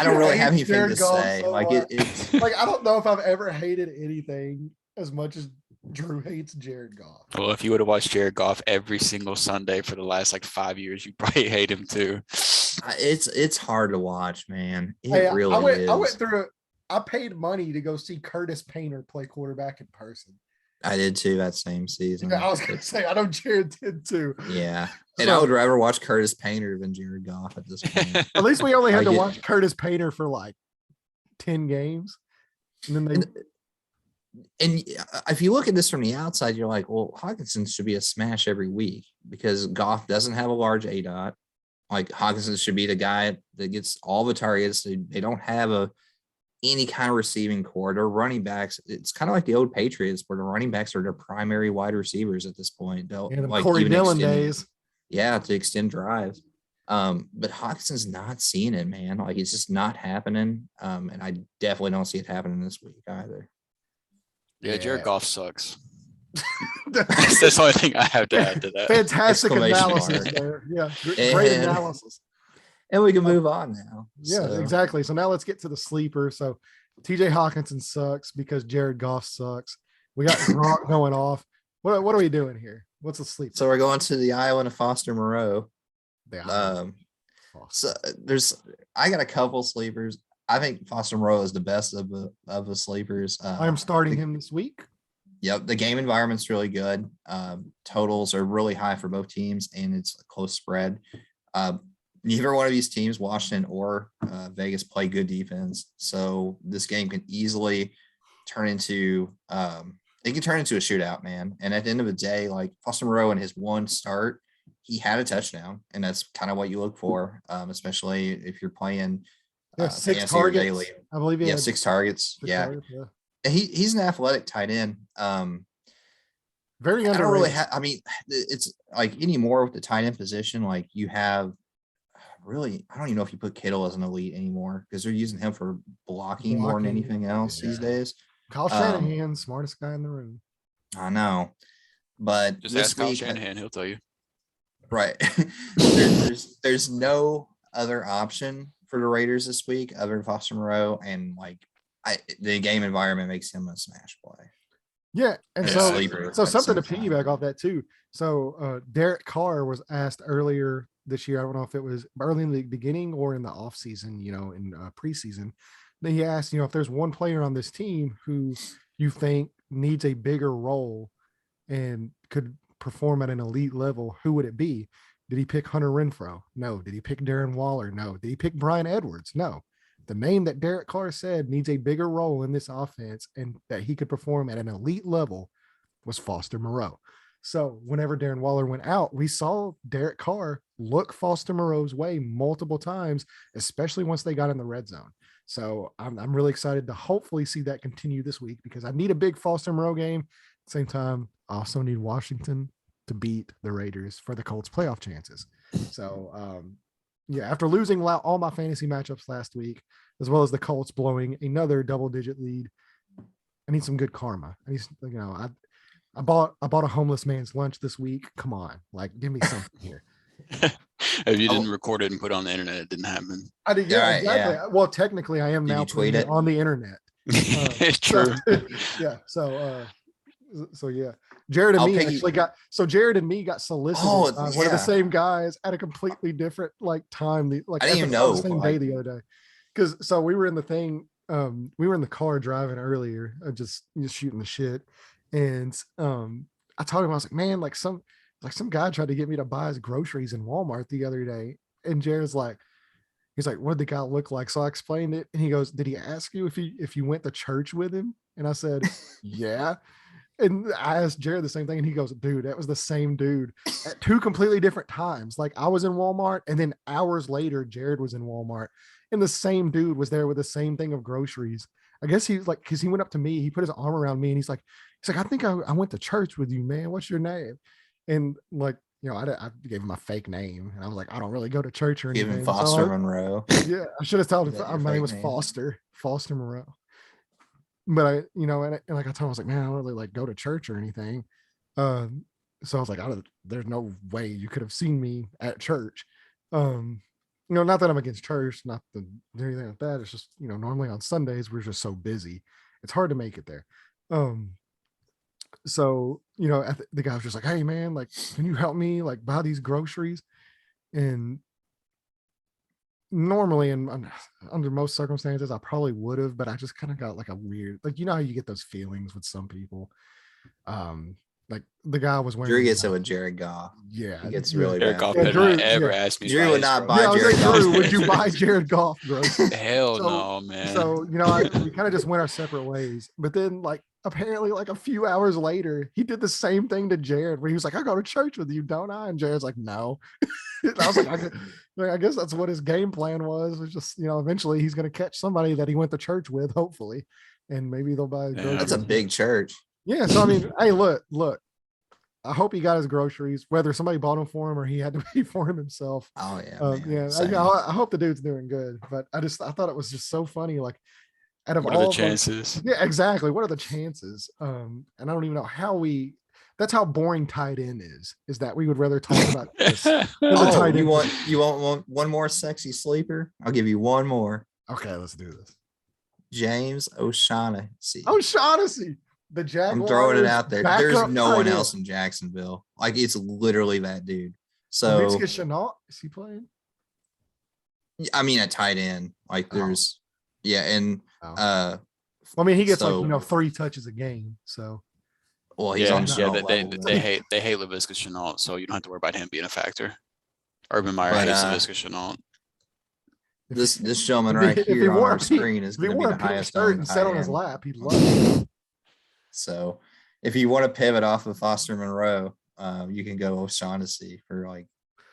don't really have anything to say. It's I don't know if I've ever hated anything as much as Drew hates Jared Goff. Well, if you would have watched Jared Goff every single Sunday for the last 5 years, you probably hate him too. It's hard to watch, man. Really is. I went through it. I paid money to go see Curtis Painter play quarterback in person. I did too that same season. I was going to say, I know Jared did too. Yeah. And I would rather watch Curtis Painter than Jared Goff at this point. At least we only had to watch Curtis Painter for 10 games. And then and if you look at this from the outside, you're like, well, Hockenson should be a smash every week because Goff doesn't have a large ADOT. Hockenson should be the guy that gets all the targets. They don't have any kind of receiving core. Their running backs, it's kind of like the old Patriots where the running backs are their primary wide receivers at this point. Corey Dillon days. Yeah, to extend drives. But Hockenson's not seeing it, man. It's just not happening. And I definitely don't see it happening this week either. Yeah, Jared Goff sucks. That's the only thing I have to add to that. Fantastic analysis there. Yeah, great analysis. And we can move on now. Yeah, exactly. So now let's get to the sleeper. So TJ Hockenson sucks because Jared Goff sucks. We got Gronk going off. What are we doing here? What's the sleeper? So we're going to the island of Foster Moreau. So I got a couple sleepers. I think Foster Moreau is the best of the sleepers. I am starting him this week. Yep, the game environment's really good. Totals are really high for both teams, and it's a close spread. Neither one of these teams, Washington or Vegas, play good defense. So this game can easily turn into a shootout, man. And at the end of the day, Foster Moreau in his one start, he had a touchdown, and that's kind of what you look for, especially if you're playing 6 targets. I believe he had 6 targets. Targets, And he's an athletic tight end. Very underrated. I don't really have. I mean, it's anymore with the tight end position. You have. Really, I don't even know if you put Kittle as an elite anymore because they're using him for blocking more than anything else these days. Kyle Shanahan, smartest guy in the room. I know, but just ask Kyle Shanahan; he'll tell you. Right. there's no other option for the Raiders this week other than Foster Moreau, and the game environment makes him a smash play. Yeah, and so something to piggyback off that too. So Derek Carr was asked earlier this year. I don't know if it was early in the beginning or in the off season, in preseason. Then he asked, if there's one player on this team who you think needs a bigger role and could perform at an elite level, who would it be? Did he pick Hunter Renfrow? No. Did he pick Darren Waller? No. Did he pick Brian Edwards? No. The name that Derek Carr said needs a bigger role in this offense and that he could perform at an elite level was Foster Moreau. So whenever Darren Waller went out, we saw Derek Carr look Foster Moreau's way multiple times, especially once they got in the red zone. So I'm really excited to hopefully see that continue this week because I need a big Foster Moreau game. At the same time, I also need Washington to beat the Raiders for the Colts playoff chances. So after losing all my fantasy matchups last week, as well as the Colts blowing another double-digit lead, I need some good karma. I need, I bought a homeless man's lunch this week. Come on, like give me something here. If you didn't record it and put it on the internet, it didn't happen. I did, yeah, exactly. Yeah. Well, technically, I am now tweet it on the internet. It's true. Yeah. So yeah, Jared and Jared and me got solicited by one of the same guys at a completely different time. I didn't even know the same day the other day. Because we were in the thing, we were in the car driving earlier, just shooting the shit. And I told him, I was like, man, some guy tried to get me to buy his groceries in Walmart the other day. And Jared's like, he's like, what did the guy look like? So I explained it. And he goes, did he ask you if you went to church with him? And I said, yeah. And I asked Jared the same thing. And he goes, dude, that was the same dude at two completely different times. Like I was in Walmart and then hours later, Jared was in Walmart and the same dude was there with the same thing of groceries. I guess he's like, cause he went up to me, he put his arm around me and he's like, I think I went to church with you, man. What's your name? And I gave him my fake name and I was like, I don't really go to church or anything. Give him Foster Monroe. Yeah. I should have told him my name was Foster Moreau. But I told him, I was like, man, I don't really go to church or anything. So I was like, there's no way you could have seen me at church. Not that I'm against church, not to do anything like that. It's just, normally on Sundays, we're just so busy. It's hard to make it there. So, the guy was just like, hey man, can you help me buy these groceries? And normally under most circumstances, I probably would have, but I just kind of got a weird, how you get those feelings with some people. The guy was wearing. Drew gets it with Jared Goff. Yeah, he gets really Jared bad. Goff did not ever ask me. Drew would not buy Jared Goff. Drew, would you buy Jared Goff, bro? Hell no, man. So we kind of just went our separate ways. But then, apparently, a few hours later, he did the same thing to Jared, where he was like, "I go to church with you, don't I?" And Jared's like, "No." And I was like, I guess that's what his game plan was. Was just eventually he's going to catch somebody that he went to church with, hopefully, and maybe they'll buy. Yeah, that's a big church. Yeah. So hey, look. I hope he got his groceries, whether somebody bought them for him or he had to pay for him himself. Oh yeah. I hope the dude's doing good, but I thought it was just so funny. Out of what all are the chances? Yeah, exactly. What are the chances? And I don't even know how that's how boring tight end is that we would rather talk about this. You want one more sexy sleeper? I'll give you one more. Okay, let's do this. James O'Shaughnessy. The Jaguars. I'm throwing it out there. There's no one else in Jacksonville. It's literally that dude. So Chenault, is he playing? A tight end. There's and he gets 3 touches a game. So he's on they hate Laviska Chenault, so you don't have to worry about him being a factor. Urban Meyer hates Laviska Chenault. This gentleman right here on our screen is going to be the highest and sat on his lap. He'd love it. So if you want to pivot off of Foster Monroe, you can go O'Shaughnessy for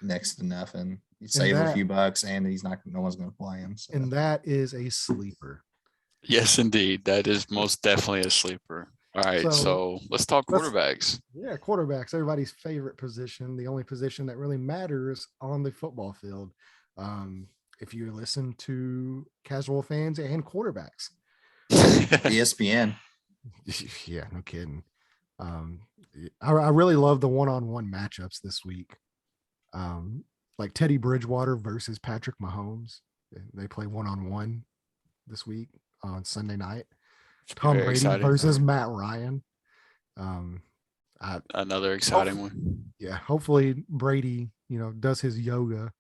next to nothing. You save a few bucks and no one's going to play him. So. And that is a sleeper. Yes, indeed. That is most definitely a sleeper. All right. So let's talk quarterbacks. Yeah. Quarterbacks, everybody's favorite position, the only position that really matters on the football field. If you listen to casual fans and quarterbacks, ESPN. Yeah, no kidding. I really love the one-on-one matchups this week. Teddy Bridgewater versus Patrick Mahomes. They play one-on-one this week on Sunday night. Tom Very Brady exciting. versus Matt Ryan. Another exciting one. Yeah, hopefully Brady, does his yoga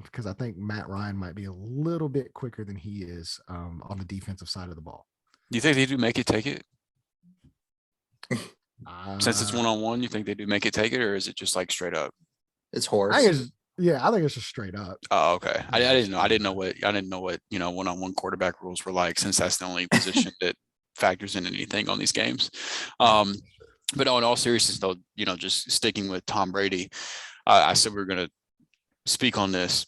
because I think Matt Ryan might be a little bit quicker than he is on the defensive side of the ball. Do you think they do make it take it? Since it's one-on-one, you think they do make it take it, or is it just like straight up? It's I horse. think it's I think it's just straight up. Oh, okay. I didn't know. I didn't know what one-on-one quarterback rules were like, since that's the only position that factors in anything on these games. But no, in all seriousness, though, just sticking with Tom Brady, I said we were going to speak on this.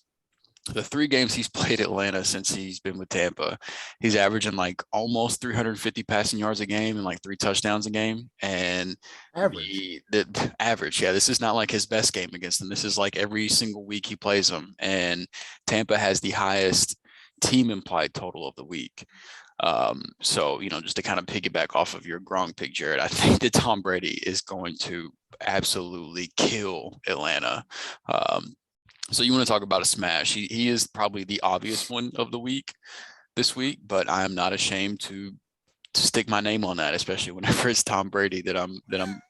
The 3 games he's played Atlanta since he's been with Tampa, he's averaging like almost 350 passing yards a game and like 3 touchdowns a game. And Average. the average, yeah, this is not like his best game against them. This is like every single week he plays them. And Tampa has the highest team implied total of the week. So, just to kind of piggyback off of your Gronk pick, Jared, I think that Tom Brady is going to absolutely kill Atlanta. So you want to talk about a smash. He is probably the obvious one of the week this week, but I am not ashamed to stick my name on that, especially whenever it's Tom Brady that I'm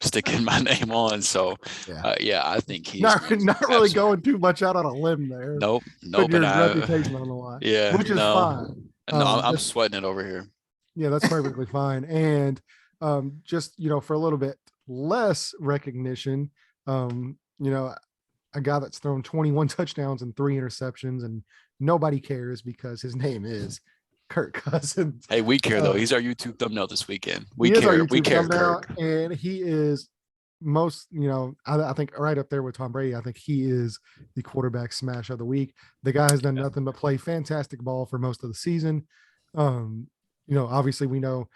sticking my name on. So I think he's not really going too much out on a limb there. Nope. Putting your reputation on the line. Yeah. Which is fine. No, I'm sweating it over here. Yeah, that's perfectly fine. And just for a little bit less recognition, a guy that's thrown 21 touchdowns and 3 interceptions, and nobody cares because his name is Kirk Cousins. Hey, we care though. He's our YouTube thumbnail this weekend. We care. We care, Kirk. And he is most, I think right up there with Tom Brady. I think he is the quarterback smash of the week. The guy has done nothing but play fantastic ball for most of the season. Obviously we know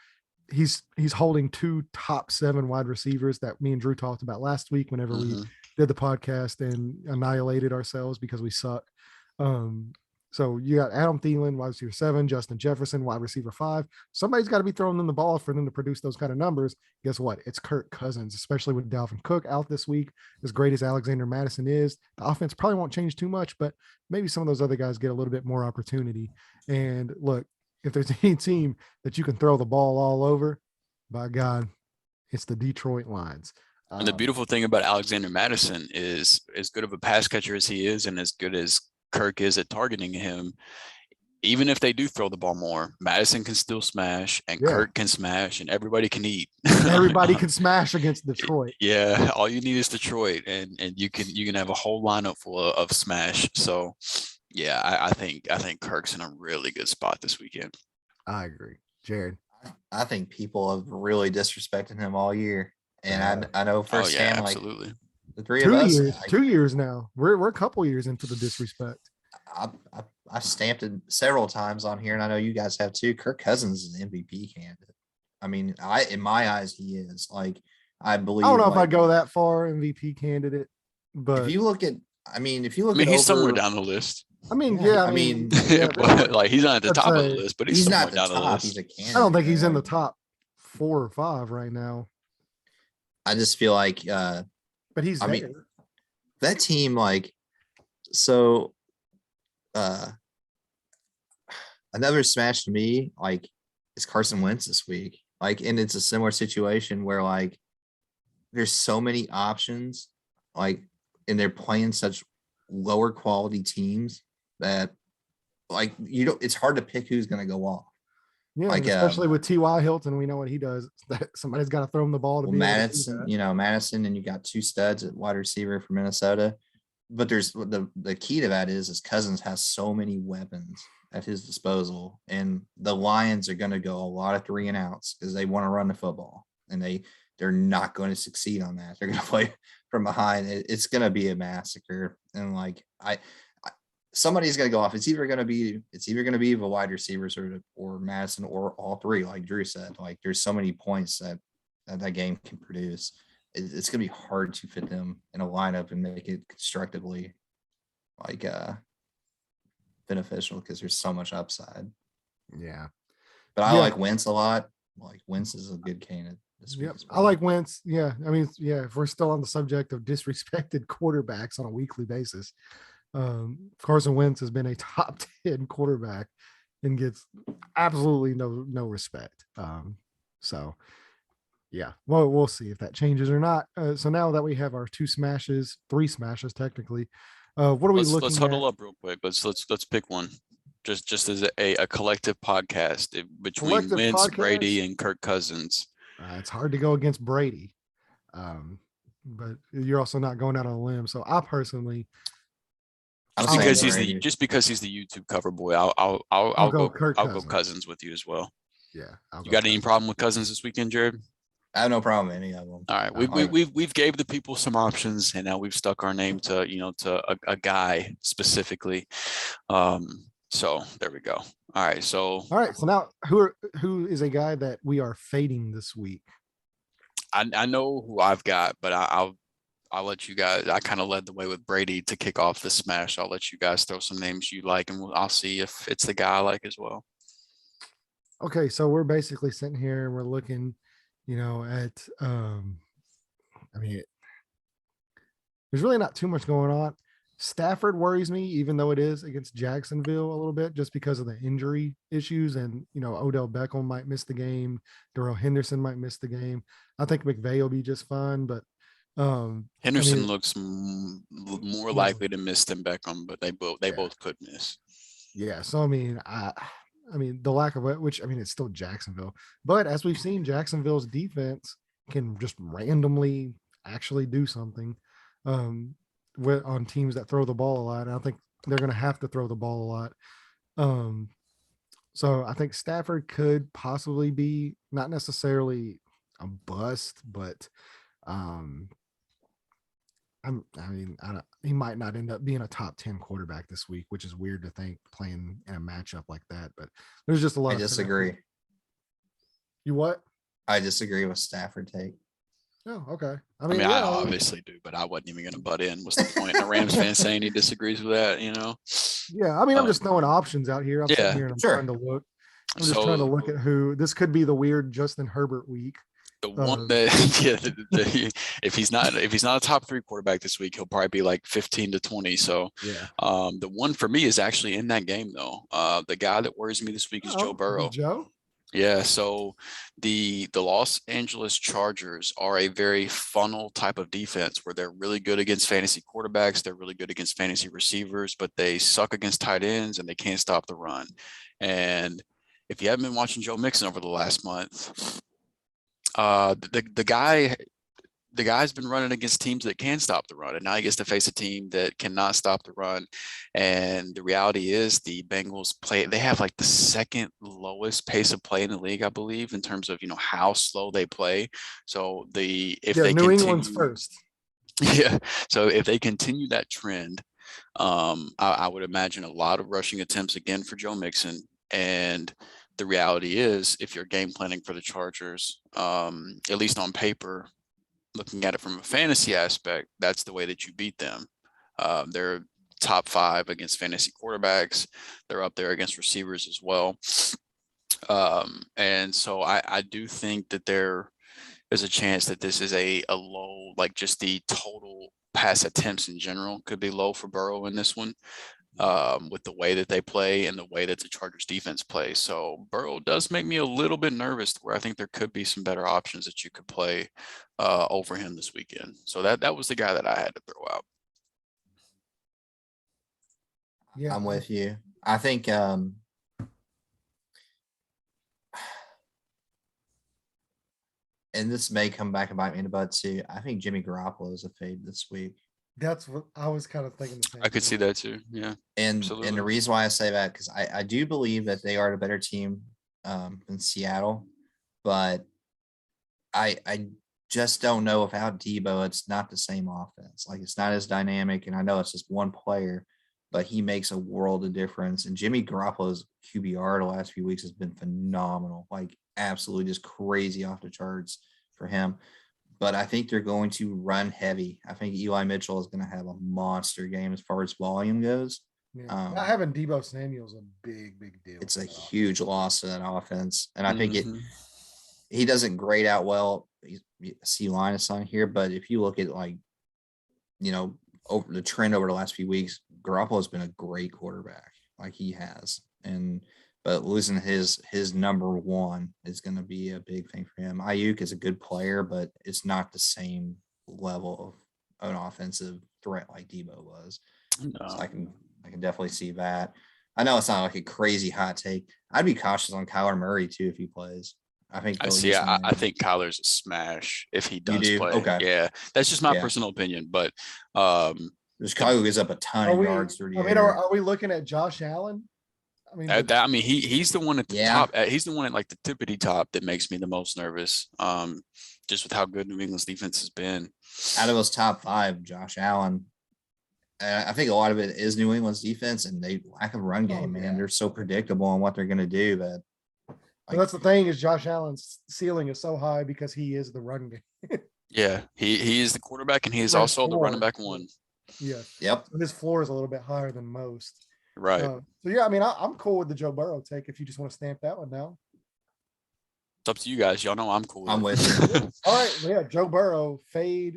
he's holding 2 top 7 wide receivers that me and Drew talked about last week whenever we did the podcast and annihilated ourselves because we suck. So you got Adam Thielen, wide receiver 7, Justin Jefferson, wide receiver 5. Somebody's got to be throwing them the ball for them to produce those kind of numbers. Guess what? It's Kirk Cousins, especially with Dalvin Cook out this week. As great as Alexander Mattison is, the offense probably won't change too much, but maybe some of those other guys get a little bit more opportunity. And look, if there's any team that you can throw the ball all over, by God, it's the Detroit Lions. And the beautiful thing about Alexander Mattison is, as good of a pass catcher as he is, and as good as Kirk is at targeting him, even if they do throw the ball more, Mattison can still smash, and Kirk can smash, and everybody can eat. Everybody can smash against Detroit. Yeah, all you need is Detroit, and you can have a whole lineup full of smash. So, yeah, I think Kirk's in a really good spot this weekend. I agree, Jared. I think people have really disrespected him all year. And I know firsthand, absolutely. The 3 of us. 2 years now. We're a couple years into the disrespect. I stamped it several times on here, and I know you guys have too. Kirk Cousins is an MVP candidate. I mean, in my eyes, he is. Like, I believe. I don't know if I'd go that far, MVP candidate, but if you look at, he's somewhere down the list. But he's not at the top of the list, but he's somewhere down the list. He's a candidate. I don't think he's in the top 4 or 5 right now. I just feel like, but he's there. That team, another smash to me, is Carson Wentz this week. And it's a similar situation where there's so many options, and they're playing such lower quality teams that it's hard to pick who's going to go off. Yeah, especially with T.Y. Hilton, we know what he does. Somebody's got to throw him the ball to Mattison, Mattison, and you got 2 studs at wide receiver for Minnesota. But there's the key to that is Cousins has so many weapons at his disposal, and the Lions are going to go a lot of 3 and outs because they want to run the football, and they're not going to succeed on that. They're going to play from behind. It's going to be a massacre, and somebody's going to go off. It's either going to be the wide receivers or Mattison or all 3, like Drew said. There's so many points that game can produce. It's going to be hard to fit them in a lineup and make it constructively beneficial because there's so much upside. Yeah, but I like Wentz a lot. Wentz is a good candidate. Yep. I like Wentz. Yeah, if we're still on the subject of disrespected quarterbacks on a weekly basis. Carson Wentz has been a top 10 quarterback and gets absolutely no respect. So yeah, well, we'll see if that changes or not. So now that we have our 3 smashes technically, what are we looking at? Let's huddle up real quick. Let's pick one. Just as a collective podcast between Wentz, Brady, and Kirk Cousins. It's hard to go against Brady. But you're also not going out on a limb. So I personally, I'm Just saying because the he's the Raiders. just because he's the YouTube cover boy, I'll go Kirk I'll go Cousins. Cousins with you as well. Yeah, I'll You go got any Cousins. problem with Cousins this weekend, Jared? I have no problem with any of them. All right, Like, we've gave the people some options, and now we've stuck our name to a guy specifically. So there we go. All right, so All right. So now who is a guy that we are fading this week? I know who I've got, but I'll let you guys. I kind of led the way with Brady to kick off the smash. I'll let you guys throw some names you like, and I'll see if it's the guy I like as well. Okay, so we're basically sitting here and we're looking, at I mean, there's really not too much going on. Stafford worries me, even though it is against Jacksonville a little bit, just because of the injury issues. And, Odell Beckham might miss the game. Darrell Henderson might miss the game. I think McVay will be just fine, but Henderson looks more likely to miss than Beckham, but they both could miss. Yeah. So, the lack of it, which, it's still Jacksonville. But as we've seen, Jacksonville's defense can just randomly actually do something. On teams that throw the ball a lot. And I think they're going to have to throw the ball a lot. So I think Stafford could possibly be not necessarily a bust, but he might not end up being a top 10 quarterback this week, which is weird to think playing in a matchup like that. But there's just a lot. I disagree. You what? I disagree with Stafford take. Oh, okay. I obviously do, but I wasn't even going to butt in. What's the point? A Rams fan saying he disagrees with that, Yeah, I'm just throwing options out here. I'm sitting here and I'm trying to look. I'm just trying to look at who this could be the weird Justin Herbert week. The one that if he's not a top 3 quarterback this week, he'll probably be like 15 to 20. So the one for me is actually in that game though. The guy that worries me this week is Joe Burrow. Joe? Yeah, so the Los Angeles Chargers are a very funnel type of defense where they're really good against fantasy quarterbacks, they're really good against fantasy receivers, but they suck against tight ends and they can't stop the run. And if you haven't been watching Joe Mixon over the last month, the guy's been running against teams that can stop the run, and now he gets to face a team that cannot stop the run. And the reality is the Bengals they have like the second lowest pace of play in the league, I believe, in terms of, how slow they play. So England's first. Yeah. So if they continue that trend, I would imagine a lot of rushing attempts again for Joe Mixon. And the reality is, if you're game planning for the Chargers, at least on paper, looking at it from a fantasy aspect, that's the way that you beat them. They're top 5 against fantasy quarterbacks. They're up there against receivers as well. And so I do think that there is a chance that this is a low, like just the total pass attempts in general could be low for Burrow in this one. With the way that they play and the way that the Chargers defense plays. So Burrow does make me a little bit nervous where I think there could be some better options that you could play over him this weekend. So that was the guy that I had to throw out. Yeah, I'm with you. I think and this may come back and bite me in the butt too. I think Jimmy Garoppolo is a fade this week. That's what I was kind of thinking. I could see that too. Yeah. And the reason why I say that, because I do believe that they are the better team than Seattle, but I just don't know without Debo, it's not the same offense. Like, it's not as dynamic, and I know it's just one player, but he makes a world of difference. And Jimmy Garoppolo's QBR the last few weeks has been phenomenal, like absolutely just crazy off the charts for him. But I think they're going to run heavy. I think Eli Mitchell is going to have a monster game as far as volume goes. Yeah. Not having Deebo Samuel's a big deal. It's a huge loss to that offense. And I think he doesn't grade out well. You see Linus on here, but if you look at over the trend over the last few weeks, Garoppolo has been a great quarterback. Like, he has. But losing his number 1 is going to be a big thing for him. Ayuk is a good player, but it's not the same level of an offensive threat like Debo was. No. So I can definitely see that. I know it's not like a crazy hot take. I'd be cautious on Kyler Murray too if he plays. I think I they'll see. use him I there. think Kyler's a smash if he does do? play. Okay. Yeah, that's just my Yeah. personal opinion. But Chicago gives up a ton Are of we? yards through the I mean, air. are we looking at Josh Allen? I mean, I mean, he's the one at the Yeah. top. He's the one at like the tippity top that makes me the most nervous. Just with how good New England's defense has been. Out of those top 5, Josh Allen, I think a lot of it is New England's defense and they lack of run game, man. yeah. They're so predictable on what they're going to do that. But that's the thing is Josh Allen's ceiling is so high because he is the run game. Yeah, he is the quarterback and he is Right, also the running floor. back one. Yeah. Yep. So his floor is a little bit higher than most. Right. So yeah, I mean, I'm cool with the Joe Burrow take if you just want to stamp that one down. It's up to you guys. Y'all know I'm cool. I'm with you. All right. Well, yeah, Joe Burrow fade.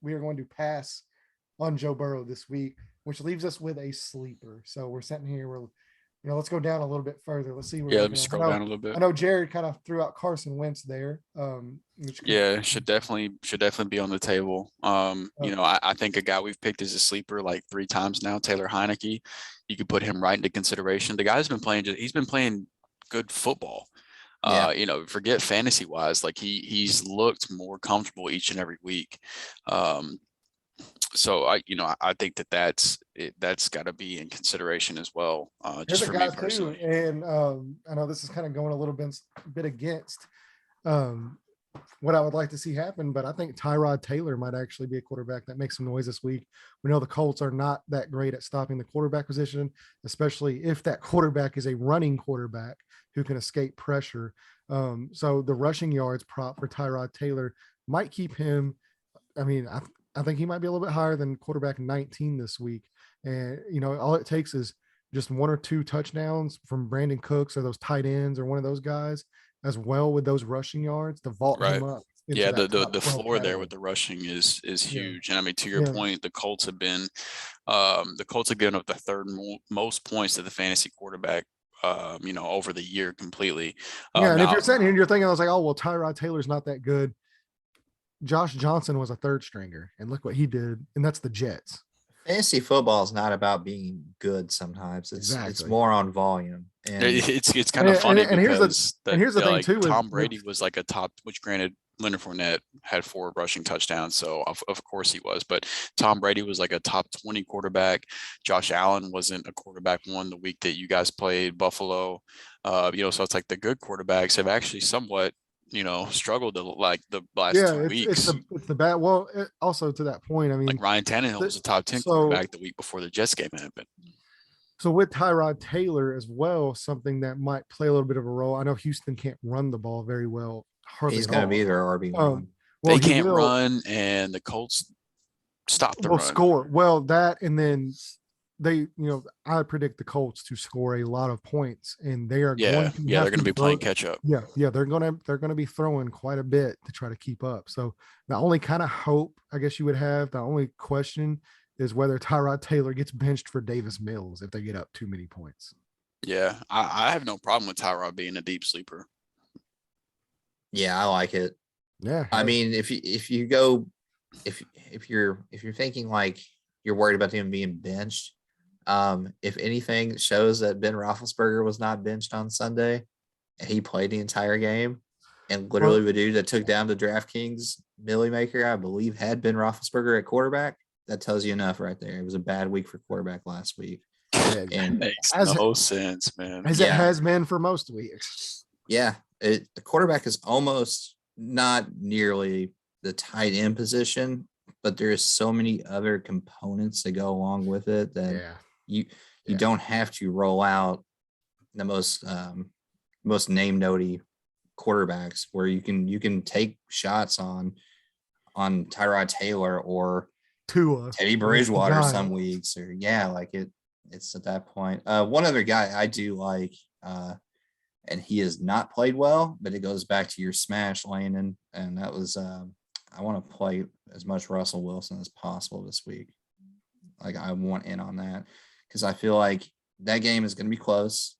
We are going to pass on Joe Burrow this week, which leaves us with a sleeper. So we're sitting here. Let's go down a little bit further. Let's see. Let me scroll down a little bit. I know Jared kind of threw out Carson Wentz there. Should definitely be on the table. I think a guy we've picked as a sleeper like 3 times now, Taylor Heineke. You could put him right into consideration. The guy's been playing. He's been playing good football. Forget fantasy wise, like he's looked more comfortable each and every week. So I think that's got to be in consideration as well. Just for me personally. Too, and I know this is kind of going a little bit against what I would like to see happen, but I think Tyrod Taylor might actually be a quarterback that makes some noise this week. We know the Colts are not that great at stopping the quarterback position, especially if that quarterback is a running quarterback who can escape pressure. So the rushing yards prop for Tyrod Taylor might keep him. I mean, I think he might be a little bit higher than quarterback 19 this week. And, all it takes is just 1 or 2 touchdowns from Brandon Cooks or those tight ends or one of those guys as well with those rushing yards to vault him up. Yeah, the floor there with the rushing is huge. And I mean, to your point, the Colts have given up the 3rd most points to the fantasy quarterback over the year completely. And if you're sitting here and you're thinking, I was like, oh, well, Tyrod Taylor's not that good. Josh Johnson was a 3rd stringer, and look what he did, and that's the Jets. Fantasy football is not about being good. Sometimes it's more on volume, and it's kind of funny. And here's the thing too: Tom Brady was like a top, which granted Leonard Fournette had 4 rushing touchdowns, so of course he was. But Tom Brady was like a top 20 quarterback. Josh Allen wasn't a quarterback one the week that you guys played Buffalo. So it's like the good quarterbacks have actually somewhat struggled to like the last 2 weeks. It's the bad. Well, also to that point, I mean, like Ryan Tannehill was a top 10 quarterback the week before the Jets game happened. So with Tyrod Taylor as well, something that might play a little bit of a role. I know Houston can't run the ball very well. He's going to be their RB1. Well, they can't run, and the Colts stop the run. Score. Well, that and then they, I predict the Colts to score a lot of points, and they are they're going to be playing catch up. Yeah, they're going to be throwing quite a bit to try to keep up. So the only kind of hope I guess you would have, the only question is whether Tyrod Taylor gets benched for Davis Mills if they get up too many points. Yeah, I have no problem with Tyrod being a deep sleeper. Yeah, I like it. Yeah, I mean, if you're thinking like you're worried about him being benched. If anything shows that Ben Roethlisberger was not benched on Sunday and he played the entire game, and literally the dude that took down the DraftKings Millie Maker, I believe, had Ben Roethlisberger at quarterback, that tells you enough right there. It was a bad week for quarterback last week. And makes no sense, man. As it has been for most weeks. Yeah. The quarterback is almost not nearly the tight end position, but there's so many other components that go along with it that you don't have to roll out the most name-notey quarterbacks where you can take shots on Tyrod Taylor or Tua, Teddy Bridgewater some weeks, or it's at that point. One other guy I do like, and he has not played well, but it goes back to your smash, Landon, and that was I want to play as much Russell Wilson as possible this week. Like, I want in on that because I feel like that game is going to be close.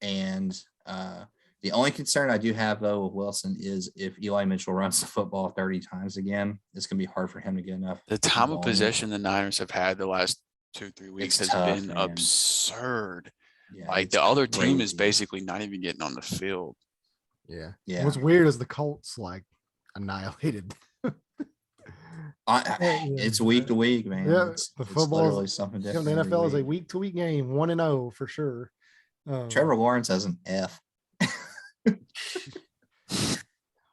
And the only concern I do have, though, with Wilson is if Eli Mitchell runs the football 30 times again, it's going to be hard for him to get enough. The time of possession the Niners have had the last 2-3 weeks has been absurd. Yeah, like the other team is basically not even getting on the field. Yeah. Yeah. What's weird is the Colts like annihilated. It's week to week, man. Yeah, It's the it's football literally something the different. every NFL is a week. week-to-week game, 1-0 for sure. Trevor Lawrence has an F.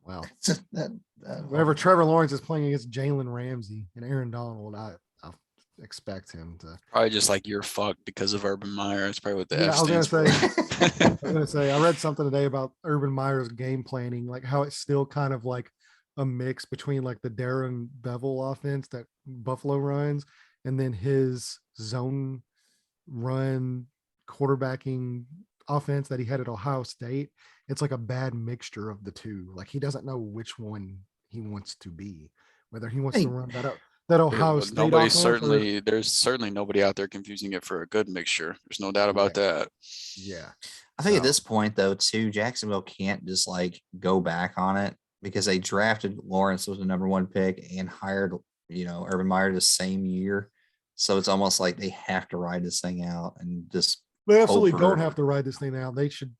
Well, that whenever Trevor Lawrence is playing against Jalen Ramsey and Aaron Donald, I expect him to. Probably just like you're fucked because of Urban Meyer. It's probably what the Yeah, F I was stands gonna for. I was gonna say I read something today about Urban Meyer's game planning, like how it's still kind of like a mix between like the Darren Bevel offense that Buffalo runs and then his zone run quarterbacking offense that he had at Ohio State. It's like a bad mixture of the two. Like he doesn't know which one he wants to be, whether he wants to run that Ohio Well, State offense. There's certainly nobody out there confusing it for a good mixture. There's no doubt about that. Yeah. I think at this point, though, too, Jacksonville can't just like go back on it because they drafted Lawrence with the #1 pick and hired, Urban Meyer the same year. So it's almost like they have to ride this thing out and just. They absolutely don't have to ride this thing out. They should.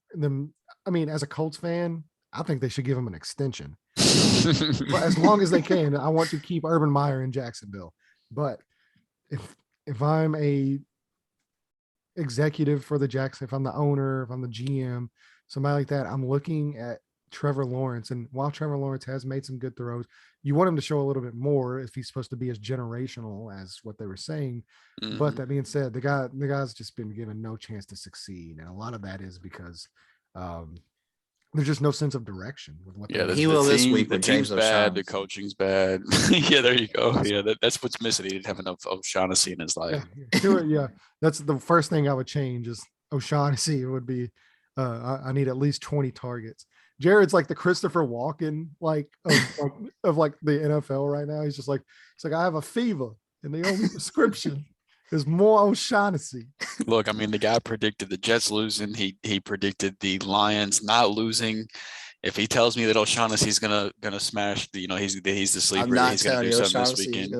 I mean, as a Colts fan, I think they should give him an extension. But as long as they can. I want to keep Urban Meyer in Jacksonville. But if I'm a executive for the Jackson, if I'm the owner, if I'm the GM, somebody like that, I'm looking at Trevor Lawrence. And while Trevor Lawrence has made some good throws, you want him to show a little bit more if he's supposed to be as generational as what they were saying. Mm-hmm. But that being said, the guy's just been given no chance to succeed. And a lot of that is because there's just no sense of direction with what he will this week. The team's bad, the coaching's bad. Yeah, there you go. Yeah, that's what's missing. He didn't have enough O'Shaughnessy in his life. Yeah, that's the first thing I would change is O'Shaughnessy. It would be I need at least 20 targets. Jared's like the Christopher Walken of like the NFL right now. He's like I have a fever and the only prescription is more O'Shaughnessy. Look, I mean, the guy predicted the Jets losing. He predicted the Lions not losing. If he tells me that O'Shaughnessy's gonna smash, he's the sleeper. I'm not he's gonna do something this weekend.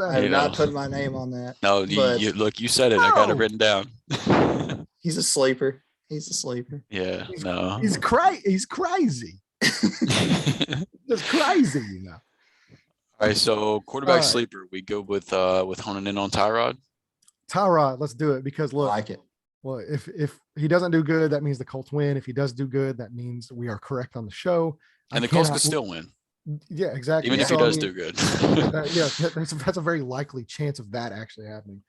I'm not putting my name on that. No, you said it. No. I got it written down. He's a sleeper. Yeah, he's crazy. Just crazy, All right, so quarterback sleeper. We go with honing in on Tyrod. Tyrod, let's do it because look, I like it. Well, if he doesn't do good, that means the Colts win. If he does do good, that means we are correct on the show. And the Colts could still win. Yeah, exactly. Even if he does do good. That's a very likely chance of that actually happening.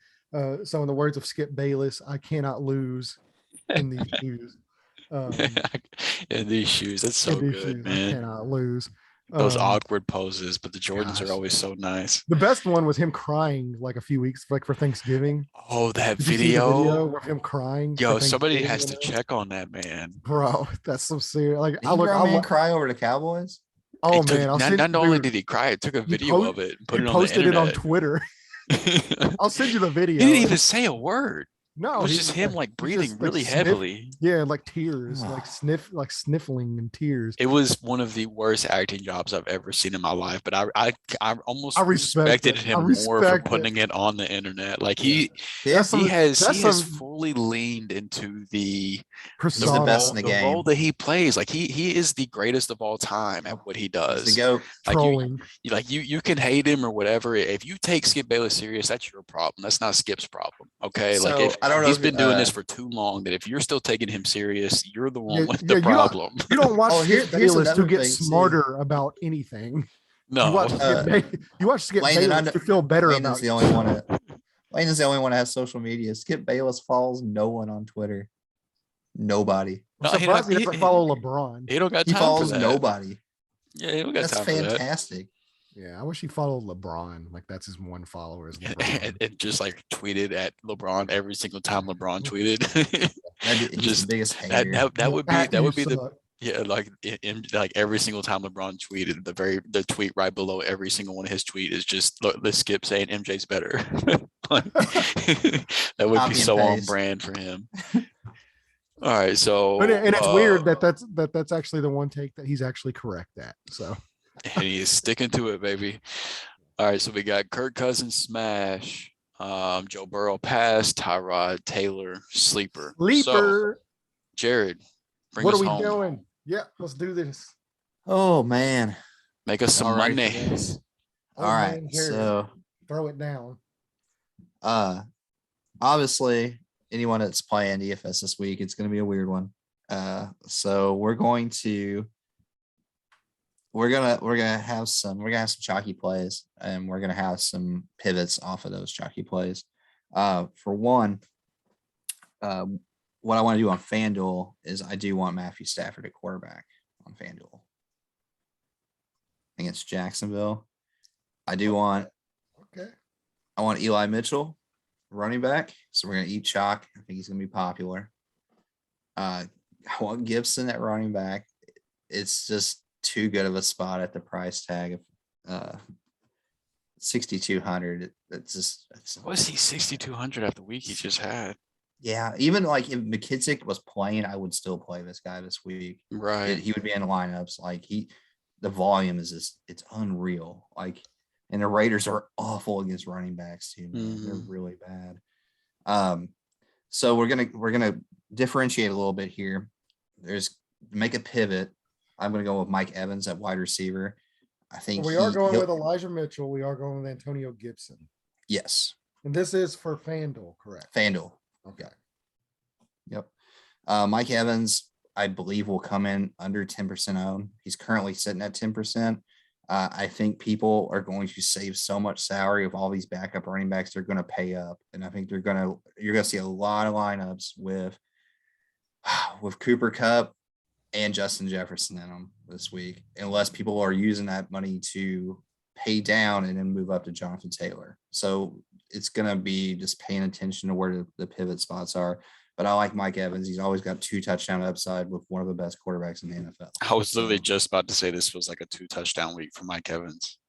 So in the words of Skip Bayless, I cannot lose in these shoes. In these shoes. That's so good, man. I cannot lose. Those awkward poses, but the Jordans are always so nice. The best one was him crying like a few weeks for Thanksgiving. Oh, that video of him crying. Yo, somebody has to check on that, man. Bro, that's so serious. Like, I'll cry over the Cowboys. Oh man! Not only did he cry, it took a video of it and put it on the internet. Posted it on Twitter. I'll send you the video. He didn't even say a word. No, it was just him like breathing really heavily. Yeah, like tears, like sniffling and tears. It was one of the worst acting jobs I've ever seen in my life. But I almost respected him more for putting it on the internet. Like he has fully leaned into the best in the game. Role that he plays. Like he is the greatest of all time at what he does. Like you can hate him or whatever. If you take Skip Bayless serious, that's your problem. That's not Skip's problem. Okay, so, like I don't know. He's been doing this for too long that if you're still taking him serious, you're the one with the problem. You don't watch Skip Bayless to get smarter about anything. No, you watch Skip Bayless to feel better about. Lane is the only one that has social media. Skip Bayless follows no one on Twitter. Nobody. No, he doesn't follow LeBron. He don't got time. He follows nobody. Yeah, he don't got time. That's fantastic. Yeah, I wish he followed LeBron. Like that's his one follower is LeBron. and just like tweeted at LeBron every single time LeBron tweeted. Just the biggest hater. That would be the like every single time LeBron tweeted, the tweet right below every single one of his tweets is just let's Skip saying MJ's better. That would be so on brand for him. All right, so and it's weird that's actually the one take that he's actually correct at. So. And he is sticking to it, baby. All right, so we got Kirk Cousins smash, Joe Burrow pass, Tyrod Taylor sleeper. So, Jared, what are we doing? Yeah, let's do this. Oh man. Make us some All right, money. guys. Old All right. man Jared, So throw it down. obviously anyone that's playing DFS this week, it's gonna be a weird one. So we're gonna have some chalky plays, and we're gonna have some pivots off of those chalky plays. For one, what I want to do on FanDuel is I do want Matthew Stafford at quarterback on FanDuel against Jacksonville. I want Eli Mitchell running back, so we're gonna eat chalk. I think he's gonna be popular. I want Gibson at running back. It's just too good of a spot at the price tag of 6,200. It's Was he 6,200 after the week he just had? yeah. Even like if McKissick was playing, I would still play this guy this week. Right. He would be in the lineups. Like the volume is just it's unreal. Like, and the Raiders are awful against running backs too. Man. They're really bad. So we're gonna differentiate a little bit here. Make a pivot. I'm gonna go with Mike Evans at wide receiver. I think We are going with Elijah Mitchell. We are going with Antonio Gibson. Yes. And this is for FanDuel, correct? FanDuel. Okay. Yep. Mike Evans, I believe, will come in under 10% owned. He's currently sitting at 10%. I think people are going to save so much salary of all these backup running backs. They're going to pay up, and I think you're going to see a lot of lineups with Cooper Kupp and Justin Jefferson in them this week, unless people are using that money to pay down and then move up to Jonathan Taylor. So it's going to be just paying attention to where the pivot spots are. But I like Mike Evans. He's always got 2 touchdown upside with one of the best quarterbacks in the NFL. I was literally just about to say this was like a 2 touchdown week for Mike Evans.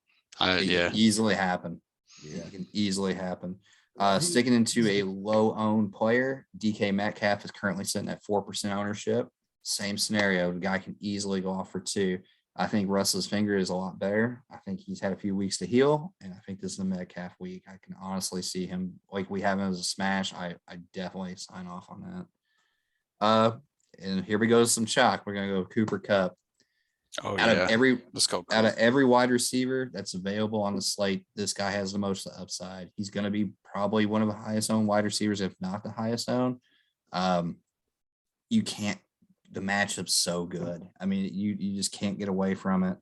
It can easily happen. Yeah, it can easily happen. Sticking into a low owned player, DK Metcalf is currently sitting at 4% ownership. Same scenario. The guy can easily go off for 2. I think Russell's finger is a lot better. I think he's had a few weeks to heal, and I think this is a Metcalf week. I can honestly see him like we have him as a smash. I definitely sign off on that. And here we go, some chalk. We're gonna go Cooper Kupp. Oh Out yeah. of every Let's go. out of every wide receiver that's available on the slate, this guy has the most upside. He's gonna be probably one of the highest owned wide receivers, if not the highest owned. You can't. The matchup's so good. I mean, you just can't get away from it.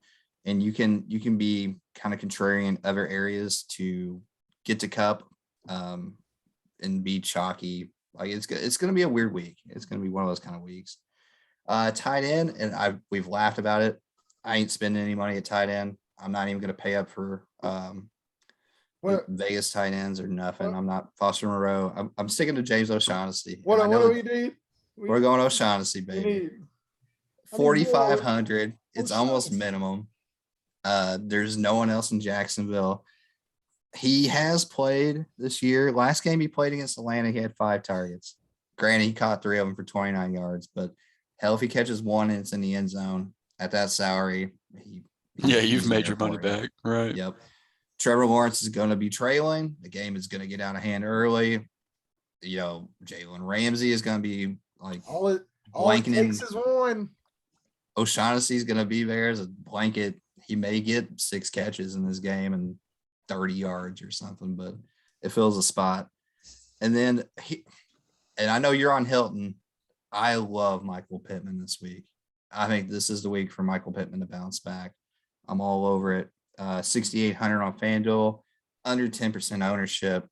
And you can be kind of contrarian in other areas to get to Kupp and be chalky. Like it's going to be a weird week. It's going to be one of those kind of weeks. Tight end, and we've laughed about it. I ain't spending any money at tight end. I'm not even going to pay up for Vegas tight ends or nothing. I'm not Foster Moreau. I'm sticking to James O'Shaughnessy. What do we need? We're going O'Shaughnessy, baby. 4,500. It's almost minimum. There's no one else in Jacksonville. He has played this year. Last game he played against Atlanta, he had 5 targets. Granted, he caught 3 of them for 29 yards, but hell, if he catches 1 and it's in the end zone at that salary, you've made your money back, right? Yep. Trevor Lawrence is going to be trailing. The game is going to get out of hand early. Jalen Ramsey is going to be like all it takes is one. O'Shaughnessy is going to be there as a blanket. He may get 6 catches in this game and 30 yards or something, but it fills a spot. And then and I know you're on Hilton. I love Michael Pittman this week. I think this is the week for Michael Pittman to bounce back. I'm all over it. 6,800 on FanDuel, under 10% ownership.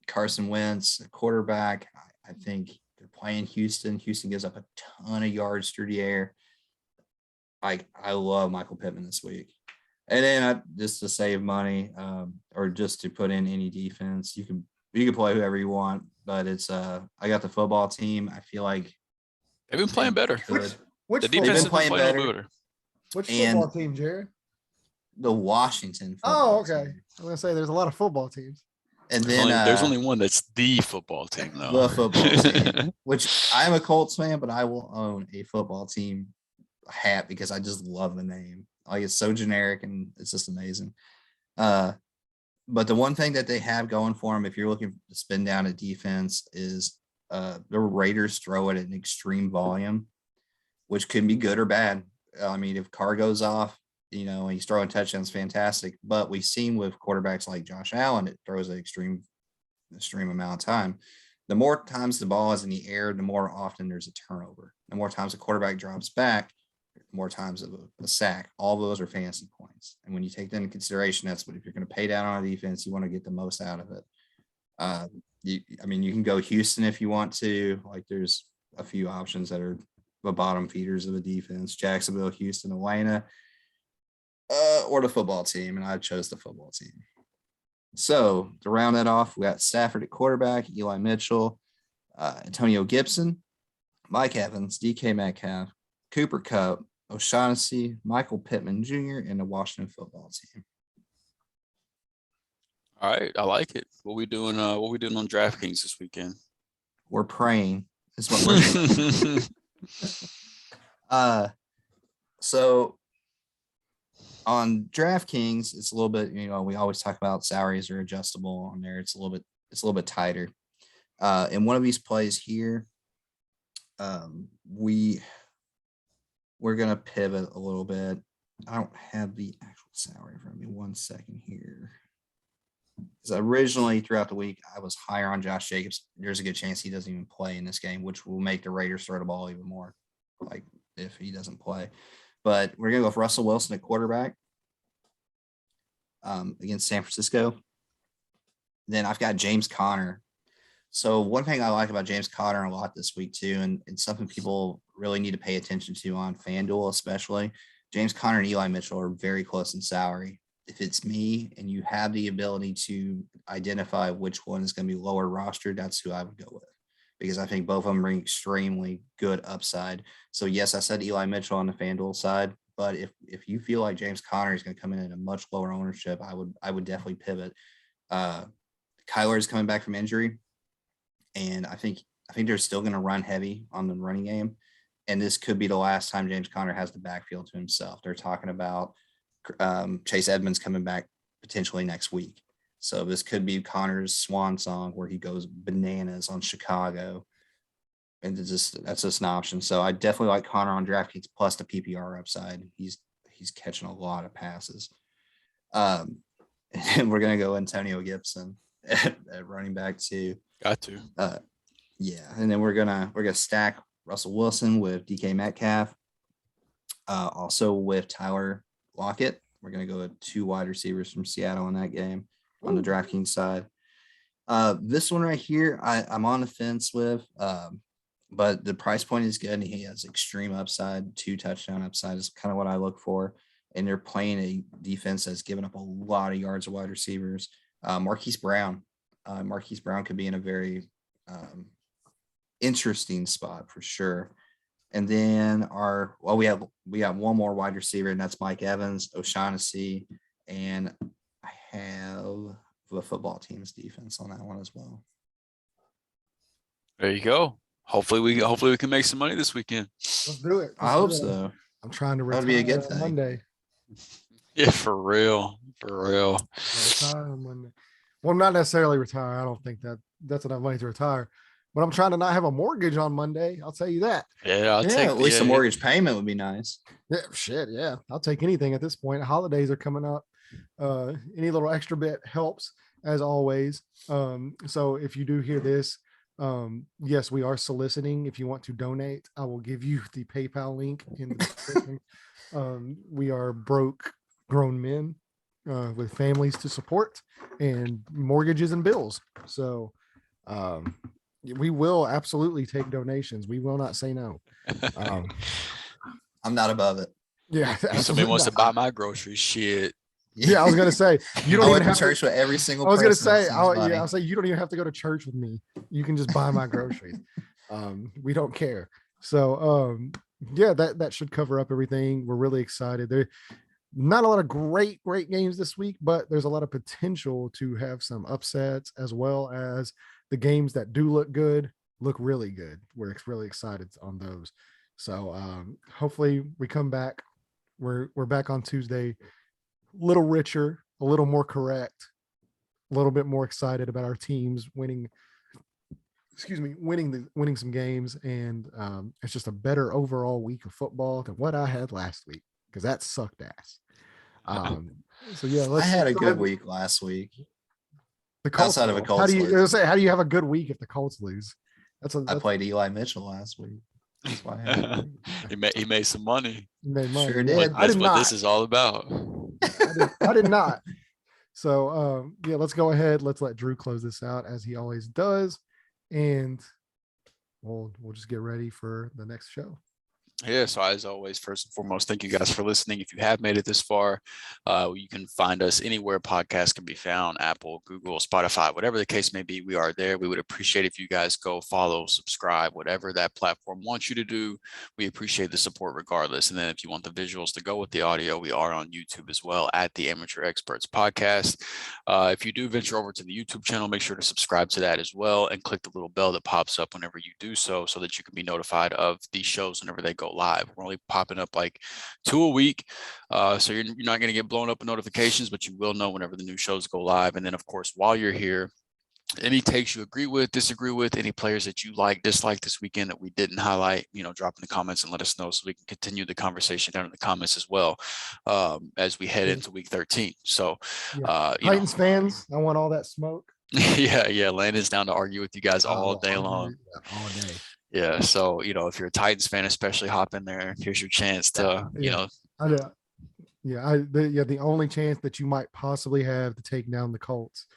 Carson Wentz, a quarterback. I think they're playing Houston. Houston gives up a ton of yards through the air. I love Michael Pittman this week. And then just to save money or just to put in any defense, you can play whoever you want, but it's I got the football team. I feel like they've been playing better. Which the defense has been playing better. Which football team, Jared? The Washington. Oh, okay. Team. I'm gonna say there's a lot of football teams. And then there's only one that's the football team, though. The football team, which I'm a Colts fan, but I will own a football team hat because I just love the name. Like it's so generic and it's just amazing. But the one thing that they have going for them, if you're looking to spin down a defense, is the Raiders throw it at an extreme volume, which can be good or bad. I mean, if Carr goes off, and he's throwing touchdowns, fantastic. But we've seen with quarterbacks like Josh Allen, it throws an extreme amount of time. The more times the ball is in the air, the more often there's a turnover. The more times a quarterback drops back, more times of a sack. All those are fantasy points. And when you take that into consideration, that's what if you're going to pay down on a defense, you want to get the most out of it. You can go Houston if you want to. Like, there's a few options that are the bottom feeders of the defense: Jacksonville, Houston, Atlanta, or the football team. And I chose the football team. So to round that off, we got Stafford at quarterback, Eli Mitchell, Antonio Gibson, Mike Evans, DK Metcalf, Cooper Kupp, O'Shaughnessy, Michael Pittman Jr., and the Washington football team. All right, I like it. What we doing on DraftKings this weekend? We're praying is what we're doing. So on DraftKings, it's a little bit, we always talk about salaries are adjustable on there. It's a little bit tighter. In one of these plays here, we're gonna pivot a little bit. I don't have the actual salary from me. 1 second here. Because originally throughout the week, I was higher on Josh Jacobs. There's a good chance he doesn't even play in this game, which will make the Raiders throw the ball even more, like if he doesn't play. But we're going to go with Russell Wilson at quarterback against San Francisco. Then I've got James Conner. So one thing I like about James Conner a lot this week too, and something people really need to pay attention to on FanDuel especially, James Conner and Eli Mitchell are very close in salary. If it's me and you have the ability to identify which one is going to be lower rostered, that's who I would go with, because I think both of them bring extremely good upside. So yes, I said Eli Mitchell on the FanDuel side, but if you feel like James Conner is going to come in at a much lower ownership, I would definitely pivot. Kyler is coming back from injury, and I think they're still going to run heavy on the running game, and this could be the last time James Conner has the backfield to himself. They're talking about Chase Edmonds coming back potentially next week. So this could be Connor's swan song where he goes bananas on Chicago. And that's just an option. So I definitely like Connor on DraftKings plus the PPR upside. He's catching a lot of passes. And we're going to go Antonio Gibson at running back too. Got to. Yeah. And then we're going to stack Russell Wilson with DK Metcalf. Also with Tyler Lockett. We're going to go with 2 wide receivers from Seattle in that game on the DraftKings side. This one right here, I'm on the fence with, but the price point is good and he has extreme upside. 2 touchdown upside is kind of what I look for. And they're playing a defense that's given up a lot of yards of wide receivers. Marquise Brown. Marquise Brown could be in a very interesting spot for sure. And then we have one more wide receiver, and that's Mike Evans, O'Shaughnessy, and I have the football team's defense on that one as well. There you go. Hopefully we can make some money this weekend. Let's do it. I hope so. I'm trying to That retire would be a good on thing. Monday. Yeah, for real. Retire on Monday. Well, not necessarily retire. I don't think that's enough money to retire. But I'm trying to not have a mortgage on Monday. I'll tell you that. Yeah, at least a mortgage payment would be nice. Yeah, shit. Yeah. I'll take anything at this point. Holidays are coming up. Any little extra bit helps as always. So if you do hear this, yes, we are soliciting. If you want to donate, I will give you the PayPal link in the description. We are broke grown men with families to support and mortgages and bills. So, we will absolutely take donations. We will not say no. I'm not above it. Yeah. If somebody wants to buy my groceries, shit. Yeah, I was gonna say you don't I even went have to church with every single. I was gonna person say, that I'll say you don't even have to go to church with me. You can just buy my groceries. We don't care. So, yeah, that should cover up everything. We're really excited. There, not a lot of great games this week, but there's a lot of potential to have some upsets as well as the games that do look good, look really good. We're really excited on those. So hopefully we come back. We're back on Tuesday, a little richer, a little more correct, a little bit more excited about our teams winning winning some games, and it's just a better overall week of football than what I had last week because that sucked ass. So yeah, I had a good week last week. The Colts, outside of a how Colts do you lose. say? How do you have a good week if the Colts lose? I played Eli Mitchell last week. That's why I had he made some money. made money. Sure Yeah. did. I That's did what not. this is all about. I did not. So yeah, let's go ahead. Let's let Drew close this out as he always does, and we'll just get ready for the next show. Yeah, so as always, first and foremost, thank you guys for listening. If you have made it this far, you can find us anywhere podcasts can be found, Apple, Google, Spotify, whatever the case may be, we are there. We would appreciate if you guys go follow, subscribe, whatever that platform wants you to do. We appreciate the support regardless. And then if you want the visuals to go with the audio, we are on YouTube as well at the Amateur Experts Podcast. If you do venture over to the YouTube channel, make sure to subscribe to that as well and click the little bell that pops up whenever you do so that you can be notified of these shows whenever they go live. We're only popping up like 2 a week. So you're not going to get blown up with notifications, but you will know whenever the new shows go live. And then of course, while you're here, any takes you agree with, disagree with, any players that you dislike this weekend that we didn't highlight, drop in the comments and let us know so we can continue the conversation down in the comments as well as we head into week 13. So, Titans fans, I want all that smoke. Yeah. Landon's down to argue with you guys all day long. All day. Yeah. So, if you're a Titans fan, especially hop in there. Here's your chance to, the only chance that you might possibly have to take down the Colts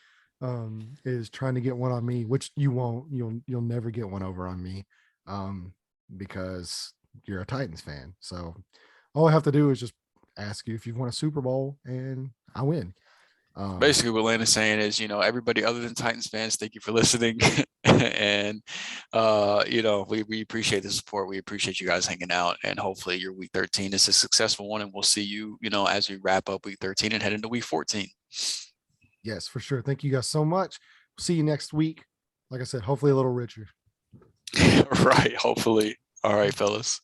is trying to get one on me, which you won't. You'll never get one over on me because you're a Titans fan. So all I have to do is just ask you if you want a Super Bowl and I win. Basically what Landon's saying is, everybody other than Titans fans, thank you for listening. And, we appreciate the support. We appreciate you guys hanging out, and hopefully your week 13 is a successful one. And we'll see you, as we wrap up week 13 and head into week 14. Yes, for sure. Thank you guys so much. See you next week. Like I said, hopefully a little richer. Right. Hopefully. All right, fellas.